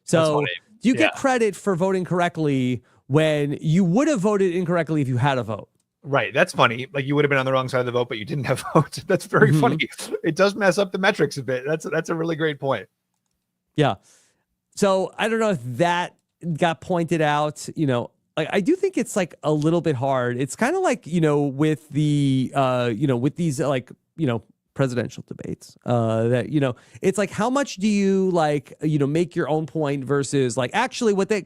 So do you get credit for voting correctly when you would have voted incorrectly if you had a vote?
Right. That's funny. Like you would have been on the wrong side of the vote, but you didn't have votes. That's very funny. It does mess up the metrics a bit. That's a really great point. Yeah.
So I don't know if that got pointed out, you know, like I do think it's like a little bit hard. It's kind of like, you know, with the, you know, with these like, you know, presidential debates that, you know, it's like, how much do you like, you know, make your own point versus like, actually what they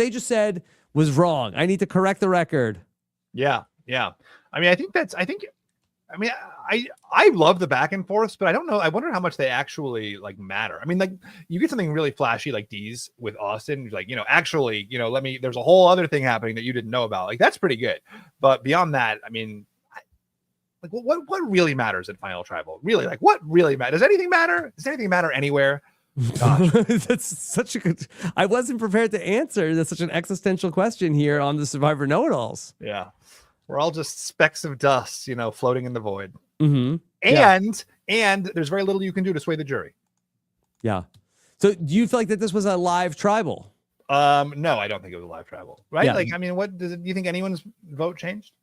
just said was wrong. I need to correct the record.
Yeah. Yeah. I mean, I love the back and forths, but I don't know. I wonder how much they actually like matter. I mean, like you get something really flashy like D's with Austin, like, you know, actually, you know, there's a whole other thing happening that you didn't know about. Like that's pretty good. But beyond that, I mean, like what really matters at Final Tribal? Really, like what really matters? Does anything matter? Does anything matter anywhere?
That's such a good. I wasn't prepared to answer. That's such an existential question here on the Survivor Know-It-Alls.
Yeah, we're all just specks of dust, you know, floating in the void. And there's very little you can do to sway the jury.
Yeah. So do you feel like that this was a live tribal?
No, I don't think it was a live tribal. Right?
Yeah.
Like, I mean, do you think anyone's vote changed?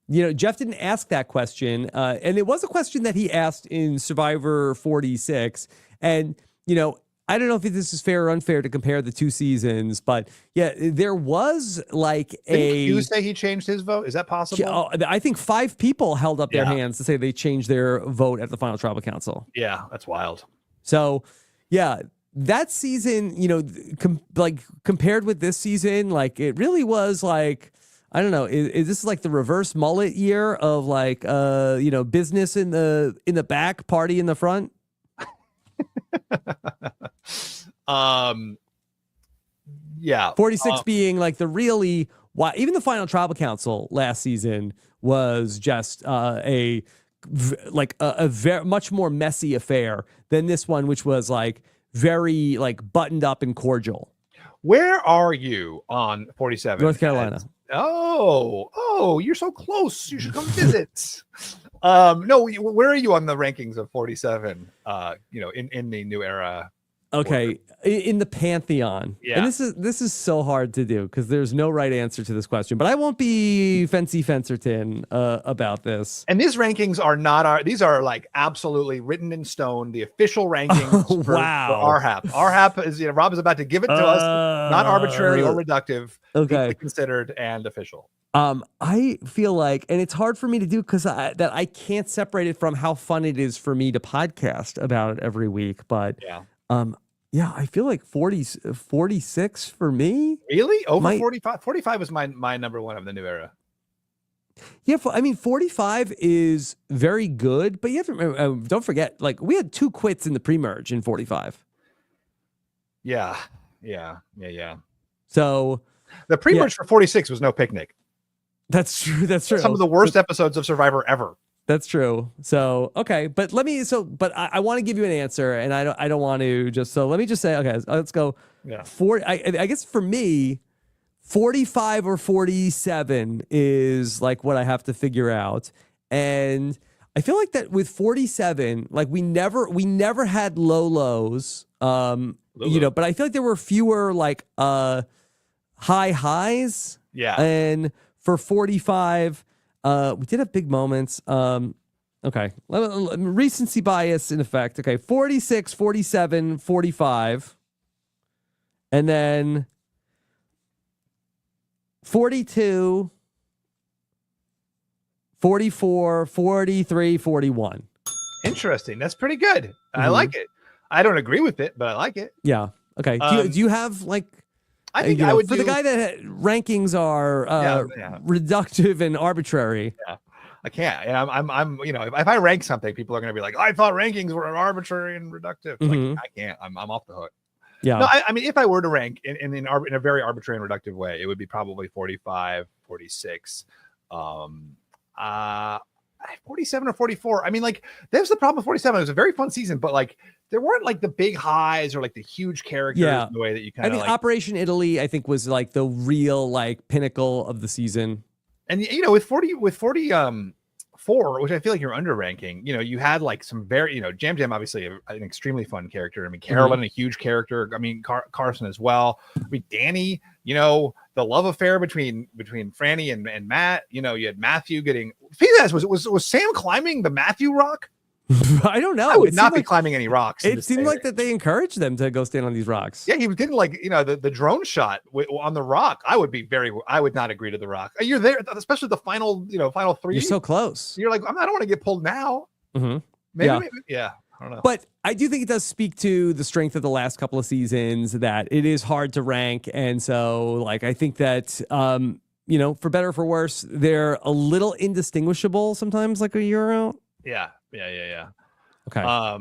You know, Jeff didn't ask that question, and it was a question that he asked in Survivor 46. And, you know, I don't know if this is fair or unfair to compare the two seasons, but yeah, there was like
Didn't you say he changed his vote? Is that possible?
I think 5 people held up their hands to say they changed their vote at the Final Tribal Council.
Yeah, that's wild.
So, yeah, that season, you know, compared with this season, like it really was like, I don't know. Is this like the reverse mullet year of like, you know, business in the back, party in the front?
Yeah.
46 being like the really, even the Final Tribal Council last season was just a very much more messy affair than this one, which was like very like buttoned up and cordial.
Where are you on 47?
North Carolina.
Oh, you're so close. You should come visit. No, where are you on the rankings of 47? You know, in the new era.
Okay, in the pantheon.
Yeah.
And this is so hard to do because there's no right answer to this question. But I won't be Fancy Fencerton about this.
And these rankings are not these are like absolutely written in stone, the official rankings for RHAP. RHAP is, you know, Rob is about to give it to us, not arbitrary or reductive, deeply considered and official.
I feel like, and it's hard for me to do because I can't separate it from how fun it is for me to podcast about it every week. But Yeah, I feel like 46 for me.
Really? Over
Might-
45? 45 was my number one of the new era.
Yeah, I mean, 45 is very good, but you have to remember, don't forget, like, we had 2 quits in the pre-merge in 45.
Yeah.
So
The pre-merge for 46 was no picnic.
that's true. That's true.
Some of the worst episodes of Survivor ever.
That's true. So, okay, but but I want to give you an answer, and I don't want to just, so let me just say, okay, let's go.
Yeah.
I guess for me, 45 or 47 is like what I have to figure out. And I feel like that with 47, like we never had low lows, you know, but I feel like there were fewer like high highs.
Yeah.
And for 45, we did have big moments. Okay. Recency bias in effect. Okay. 46, 47, 45. And then 42, 44, 43, 41.
Interesting. That's pretty good. I like it. I don't agree with it, but I like it.
Yeah. Okay. Do you have like,
I think
you
I
know,
would
for the guy that rankings are reductive and arbitrary.
Yeah. I can't. And I'm you know, if I rank something, people are going to be like, I thought rankings were arbitrary and reductive. Like, I can't. I'm off the hook.
Yeah.
No, I mean, if I were to rank in a very arbitrary and reductive way, it would be probably 45, 46, 47 or 44. I mean, like, there's the problem with 47. It was a very fun season, but like, there weren't like the big highs or like the huge characters in the way that you kind of
like. Operation Italy, I think, was like the real like pinnacle of the season.
And you know, with 44, which I feel like you're under ranking, you know, you had like some very, you know, Jam Jam, obviously an extremely fun character. I mean, Carolyn, a huge character. I mean, Carson as well. I mean, Danny, you know, the love affair between Franny and Matt. You know, you had Matthew getting. Was Sam climbing the Matthew rock?
I don't know.
I would not be climbing any rocks.
It seemed like that they encouraged them to go stand on these rocks.
Yeah, he was getting like, you know, the drone shot on the rock. I would not agree to the rock. You're there, especially the final 3.
You're so close.
You're like, I don't want to get pulled now. Maybe, I don't know.
But I do think it does speak to the strength of the last couple of seasons that it is hard to rank. And so, like, I think that, you know, for better or for worse, they're a little indistinguishable sometimes, like a year out.
Yeah.
Okay. All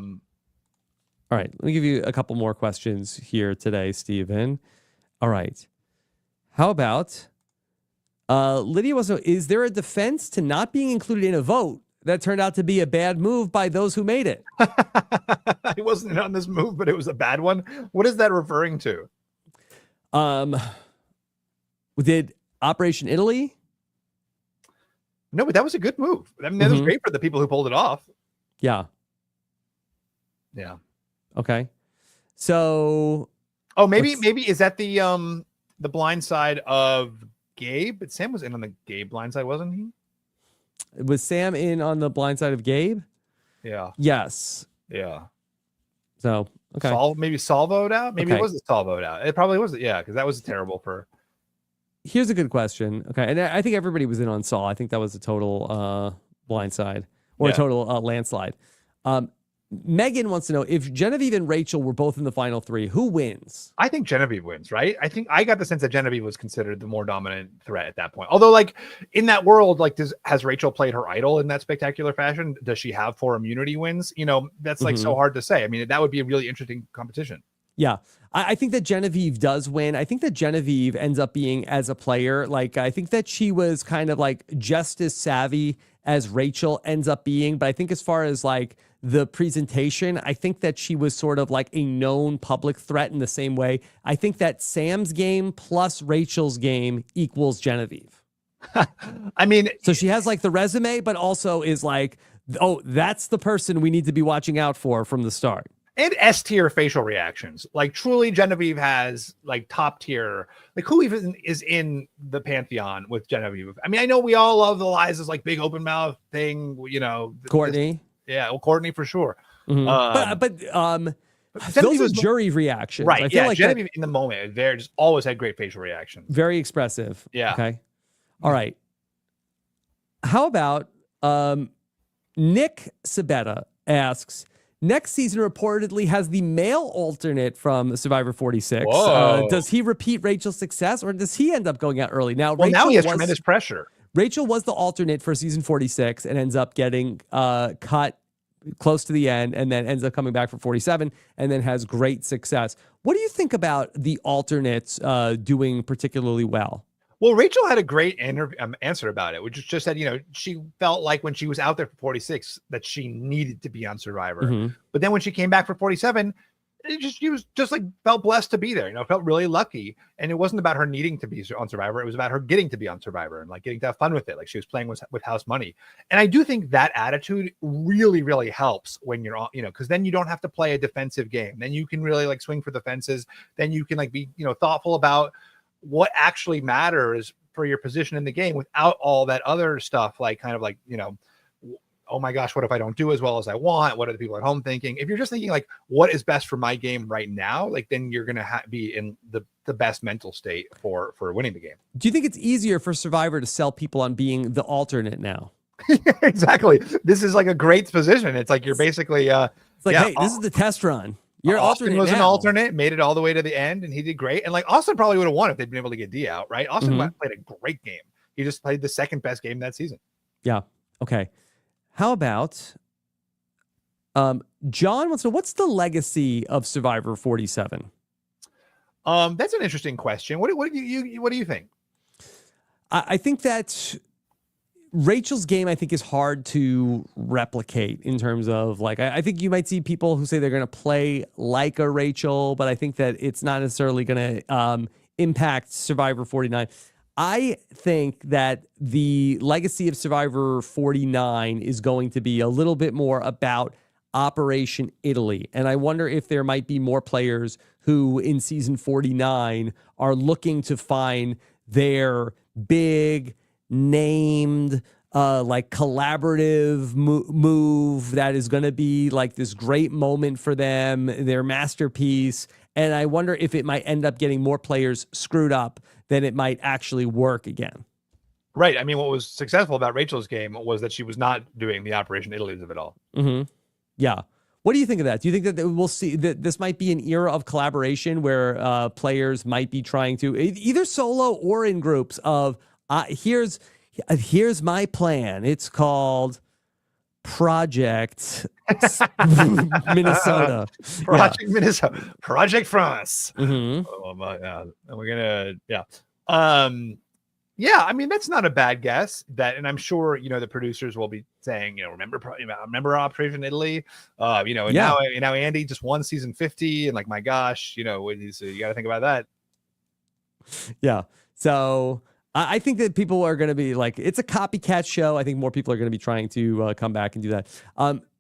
right. Let me give you a couple more questions here today, Steven. All right. How about Lydia wants to know, is there a defense to not being included in a vote that turned out to be a bad move by those who made it?
I wasn't in on this move, but it was a bad one. What is that referring to?
Did Operation Italy?
No, but that was a good move. I mean, that was great for the people who pulled it off.
Yeah. Okay. So.
Oh, maybe is that the blind side of Gabe? But Sam was in on the Gabe blind side, wasn't he?
Was Sam in on the blind side of Gabe?
Yeah.
Yes.
Yeah.
So okay.
Maybe Salvoed out. Maybe it was the Salvoed out. It probably was. Yeah, because that was terrible for.
Here's a good question. Okay, and I think everybody was in on Saul. I think that was a total blindside or a total landslide. Megan wants to know if Genevieve and Rachel were both in the final 3, who wins?
I think Genevieve wins, right? I think I got the sense that Genevieve was considered the more dominant threat at that point. Although, like, in that world, like, has Rachel played her idol in that spectacular fashion? Does she have 4 immunity wins? You know, that's like so hard to say. I mean, that would be a really interesting competition.
Yeah. I think that Genevieve does win. I think that Genevieve ends up being, as a player, like, I think that she was kind of like just as savvy as Rachel ends up being. But I think as far as like the presentation, I think that she was sort of like a known public threat in the same way. I think that Sam's game plus Rachel's game equals Genevieve.
I mean,
so she has like the resume, but also is like, oh, that's the person we need to be watching out for from the start.
And S tier facial reactions. Like, truly, Genevieve has like top tier. Like, who even is in the pantheon with Genevieve? I mean, I know we all love the Liza's like big open mouth thing. You know,
Courtney.
Courtney for sure.
But those are jury reactions,
right?
I feel like
Genevieve in the moment, they're just always had great facial reactions.
Very expressive.
Yeah.
Okay. All right. How about Nick Sabetta asks, next season reportedly has the male alternate from Survivor 46.
Whoa.
Does he repeat Rachel's success, or does he end up going out early? Now,
Well,
Rachel
now he has tremendous pressure.
Rachel was the alternate for season 46 and ends up getting cut close to the end, and then ends up coming back for 47 and then has great success. What do you think about the alternates doing particularly well?
Well, Rachel had a great answer about it, which is just that, she felt like when she was out there for 46 that she needed to be on Survivor.
Mm-hmm.
But then when she came back for 47, she was just like felt blessed to be there, felt really lucky. And it wasn't about her needing to be on Survivor. It was about her getting to be on Survivor and like getting to have fun with it. Like she was playing with house money. And I do think that attitude really, really helps when you're on, because then you don't have to play a defensive game. Then you can really like swing for the fences. Then you can like be, thoughtful about what actually matters for your position in the game without all that other stuff, like kind of like, oh my gosh, what if I don't do as well as I want? What are the people at home thinking? If you're just thinking like, what is best for my game right now? Like, then you're going to be in the best mental state for winning the game.
Do you think it's easier for Survivor to sell people on being the alternate now?
Exactly. This is like a great position. It's like, you're basically,
it's like, hey, this is the test run. Your
Austin was
now.
an alternate, made it all the way to the end, and he did great. And like Austin probably would have won if they'd been able to get D out, right? Austin played a great game. He just played the second best game that season.
Yeah. Okay. How about John wants to know, what's the legacy of Survivor 47?
That's an interesting question. What do you think?
I think that Rachel's game, I think, is hard to replicate in terms of like, I think you might see people who say they're going to play like a Rachel, but I think that it's not necessarily going to impact Survivor 49. I think that the legacy of Survivor 49 is going to be a little bit more about Operation Italy. And I wonder if there might be more players who in season 49 are looking to find their big named like collaborative move that is going to be like this great moment for them, their masterpiece. And I wonder if it might end up getting more players screwed up than it might actually work again.
Right. I mean, what was successful about Rachel's game was that she was not doing the Operation Italy's of it all.
Mm-hmm. Yeah. What do you think of that? Do you think that we'll see that this might be an era of collaboration where players might be trying to either solo or in groups of here's my plan. It's called Project Minnesota.
Project Minnesota. Project France.
Mm-hmm.
Oh, yeah. And we're gonna I mean, that's not a bad guess. And I'm sure the producers will be saying, remember Operation Italy, and now Andy just won season 50, and like, my gosh, you got to think about that.
Yeah. So I think that people are going to be like, it's a copycat show. I think more people are going to be trying to come back and do that.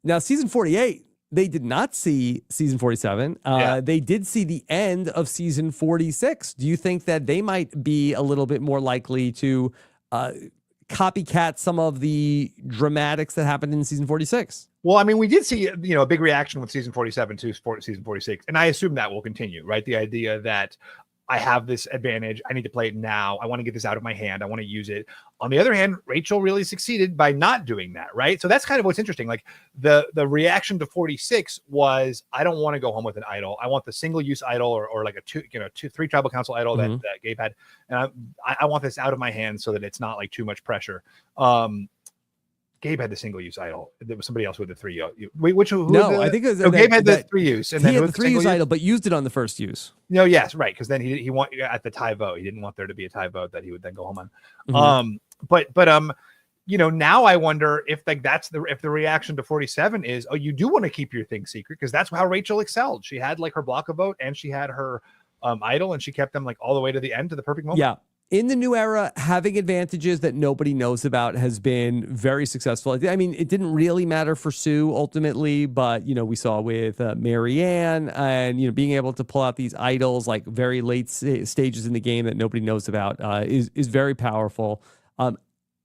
Now, season 48, they did not see season 47. They did see the end of season 46. Do you think that they might be a little bit more likely to copycat some of the dramatics that happened in season 46?
Well, I mean, we did see, a big reaction with season 47 to season 46. And I assume that will continue, right? The idea that I have this advantage. I need to play it now. I want to get this out of my hand. I want to use it. On the other hand, Rachel really succeeded by not doing that, right? So that's kind of what's interesting. Like the reaction to 46 was, I don't want to go home with an idol. I want the single-use idol or like a three tribal council idol that Gabe had. And I want this out of my hands so that it's not like too much pressure. Gabe had the single-use idol. There was somebody else with the three. Wait,
I think it was
Gabe had the three-use, and
he
then
had the three-use idol, but used it on the first use.
No, yes, right, because then he want at the tie vote. He didn't want there to be a tie vote that he would then go home on.
Mm-hmm.
But now I wonder if like if the reaction to 47 is, oh, you do want to keep your thing secret, because that's how Rachel excelled. She had like her block of vote and she had her idol, and she kept them like all the way to the end, to the perfect moment.
Yeah. In the new era, having advantages that nobody knows about has been very successful. I mean, it didn't really matter for Sue ultimately, but, we saw with Marianne and, being able to pull out these idols like very late stages in the game that nobody knows about is very powerful.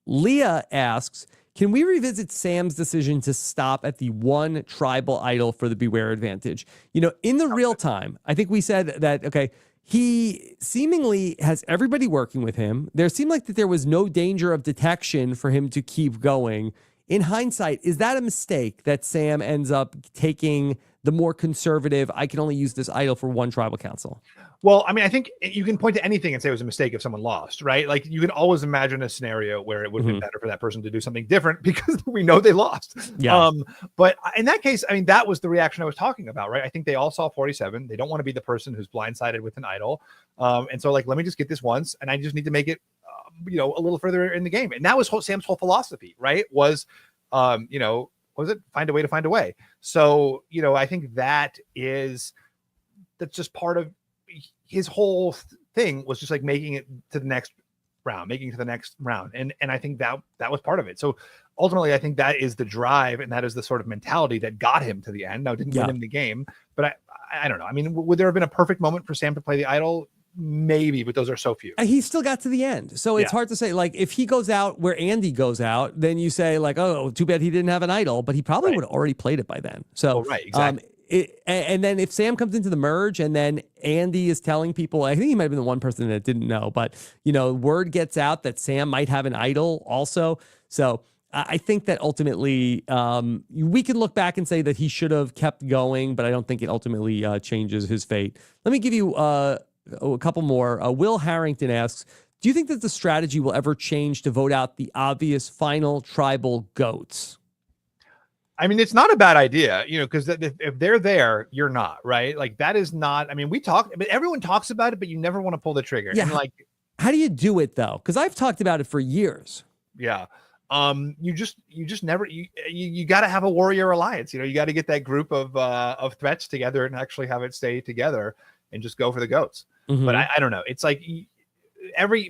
Leah asks, can we revisit Sam's decision to stop at the one tribal idol for the Beware advantage? In the real time, I think we said that, okay, he seemingly has everybody working with him. There seemed like that there was no danger of detection for him to keep going. In hindsight, is that a mistake that Sam ends up taking the more conservative, I can only use this idol for one tribal council?
Well, I mean, I think you can point to anything and say it was a mistake if someone lost, right? Like you can always imagine a scenario where it would have been better for that person to do something different because we know they lost.
Yeah.
But in that case, I mean, that was the reaction I was talking about, right? I think they all saw 47. They don't want to be the person who's blindsided with an idol. And so like, let me just get this once and I just need to make it, a little further in the game. And that was Sam's whole philosophy, right? Was, what was it? Find a way to find a way. So, I think that's just part of his whole thing was just like making it to the next round. And I think that was part of it. So ultimately, I think that is the drive and that is the sort of mentality that got him to the end. Now, it didn't win him the game, but I don't know. I mean, would there have been a perfect moment for Sam to play the idol? Maybe, but those are so few.
He still got to the end. So it's hard to say. Like, if he goes out where Andy goes out, then you say, like, oh, too bad he didn't have an idol, but he probably would have already played it by then. So,
right, exactly.
And then if Sam comes into the merge and then Andy is telling people, I think he might have been the one person that didn't know, but, word gets out that Sam might have an idol also. So I think that ultimately we can look back and say that he should have kept going, but I don't think it ultimately changes his fate. Let me give you a couple more. Will Harrington asks, do you think that the strategy will ever change to vote out the obvious final tribal goats?
I mean, it's not a bad idea, because if they're there, you're not, right? Like that is not, I mean, everyone talks about it, but you never want to pull the trigger.
Yeah.
And like,
how do you do it though? Because I've talked about it for years.
Yeah. You just never, you got to have a warrior alliance. You got to get that group of threats together and actually have it stay together and just go for the goats.
Mm-hmm.
But I don't know. It's like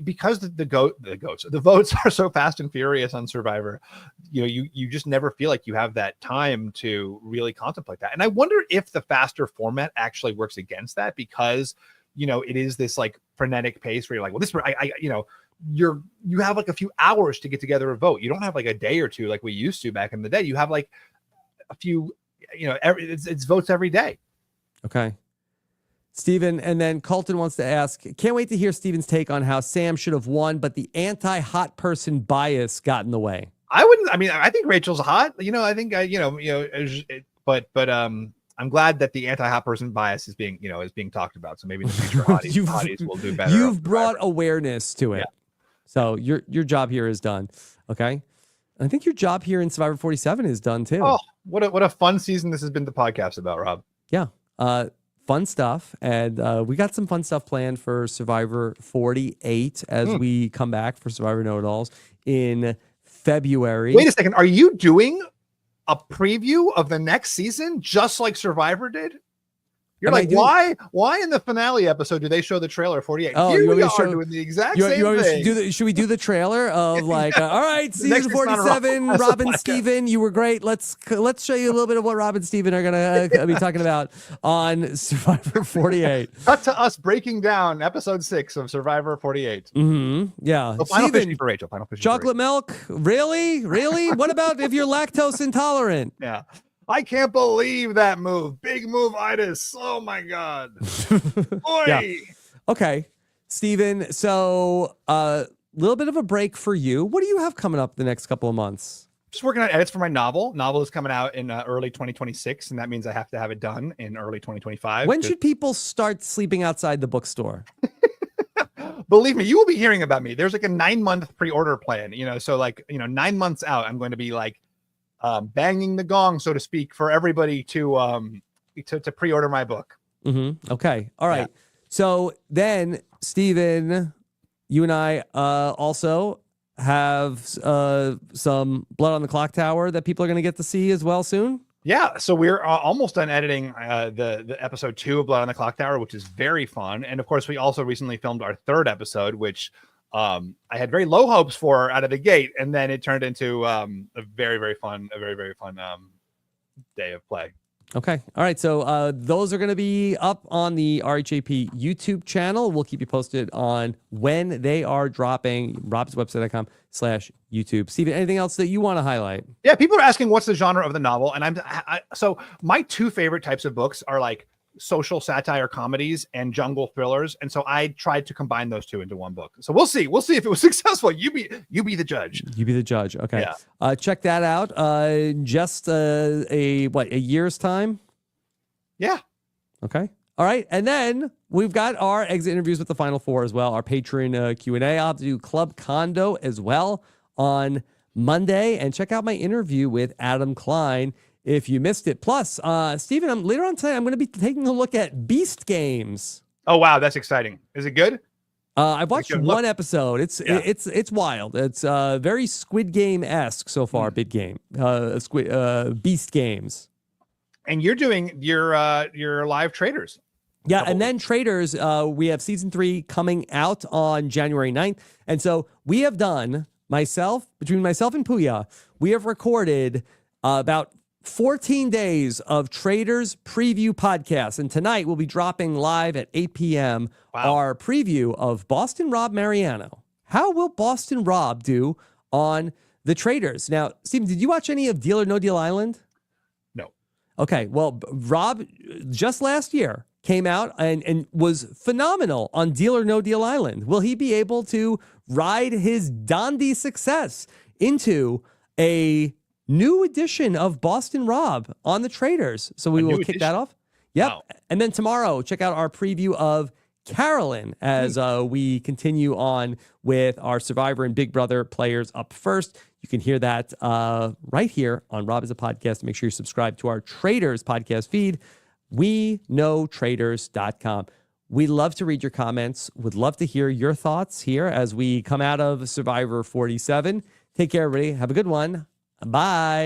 because the votes are so fast and furious on Survivor, you just never feel like you have that time to really contemplate that. And I wonder if the faster format actually works against that, because it is this like frenetic pace where you're like, well, this you have like a few hours to get together a vote. You don't have like a day or two like we used to back in the day. You have like a few, it's votes every day.
Okay. Stephen, and then Colton wants to ask, can't wait to hear Stephen's take on how Sam should have won, but the anti-hot person bias got in the way.
I think Rachel's hot. I think, but I'm glad that the anti-hot person bias is being talked about. So maybe the future hotties will do better.
You've brought awareness to it. Yeah. So your job here is done. Okay. I think your job here in Survivor 47 is done too.
Oh, what a fun season this has been the podcast about, Rob.
Yeah. Fun stuff. And we got some fun stuff planned for Survivor 48 as we come back for Survivor Know-It-Alls in February.
Wait a second. Are you doing a preview of the next season just like Survivor did? You're like, why in the finale episode do they show the trailer 48?
Oh,
here we are doing the exact same thing.
Should we do the trailer of like, all right, season 47, Rob and Steven, you were great. Let's show you a little bit of what Rob and Steven are going to be talking about on Survivor 48.
Cut to us breaking down episode 6 of Survivor 48.
Mm-hmm. Yeah.
So final fishing for Rachel. Final fishing
chocolate milk? Really? What about if you're lactose intolerant?
Yeah. I can't believe that move. Big move, Itis. Oh my God. Boy.
Yeah. Okay. Steven, so a little bit of a break for you. What do you have coming up the next couple of months?
Just working on edits for my novel. Novel is coming out in early 2026, and that means I have to have it done in early 2025.
When should people start sleeping outside the bookstore?
Believe me, you will be hearing about me. There's like a 9-month pre-order plan, so like, 9 months out, I'm going to be like, banging the gong, so to speak, for everybody to pre-order my book.
Mm-hmm. Okay. All right. Yeah. So then, Steven, you and I also have some Blood on the Clock Tower that people are going to get to see as well soon.
Yeah. So we're almost done editing the episode 2 of Blood on the Clock Tower, which is very fun. And of course, we also recently filmed our 3rd episode, which I had very low hopes for out of the gate, and then it turned into a very, very fun day of play.
Okay. All right. So those are going to be up on the RHAP YouTube channel. We'll keep you posted on when they are dropping. robswebsite.com/YouTube. Steven, anything else that you want to highlight?
Yeah. People are asking what's the genre of the novel. And so my 2 favorite types of books are like social satire comedies and jungle thrillers, and so I tried to combine those two into one book. So we'll see if it was successful. You be the judge.
You be the judge. Okay.
Yeah.
Check that out. Just a year's time.
Yeah.
Okay. All right. And then we've got our exit interviews with the Final Four as well. Our Patreon Q&A. I'll have to do Club Condo as well on Monday. And check out my interview with Adam Klein if you missed it. Plus, Stephen, later on tonight, I'm going to be taking a look at Beast Games.
Oh, wow. That's exciting. Is it good?
I've watched one episode. It's wild. It's very Squid Game-esque so far, Big Game. Beast Games.
And you're doing your live traders.
Yeah, and then Traders, we have season 3 coming out on January 9th. And so we have done, between myself and Puya, we have recorded about 14 days of Traders preview podcasts. And tonight we'll be dropping live at 8 p.m. our preview of Boston Rob Mariano. How will Boston Rob do on the Traders? Now, Stephen, did you watch any of Deal or No Deal Island?
No.
Okay, well, Rob, just last year, came out and was phenomenal on Deal or No Deal Island. Will he be able to ride his Dondi success into a new edition of Boston Rob on the Traders? So we will kick that off. Yep. Wow. And then tomorrow, check out our preview of Carolyn as we continue on with our Survivor and Big Brother players up first. You can hear that right here on Rob is a Podcast. Make sure you subscribe to our Traders podcast feed. WeKnowTraders.com. We love to read your comments. Would love to hear your thoughts here as we come out of Survivor 47. Take care, everybody. Have a good one. Bye.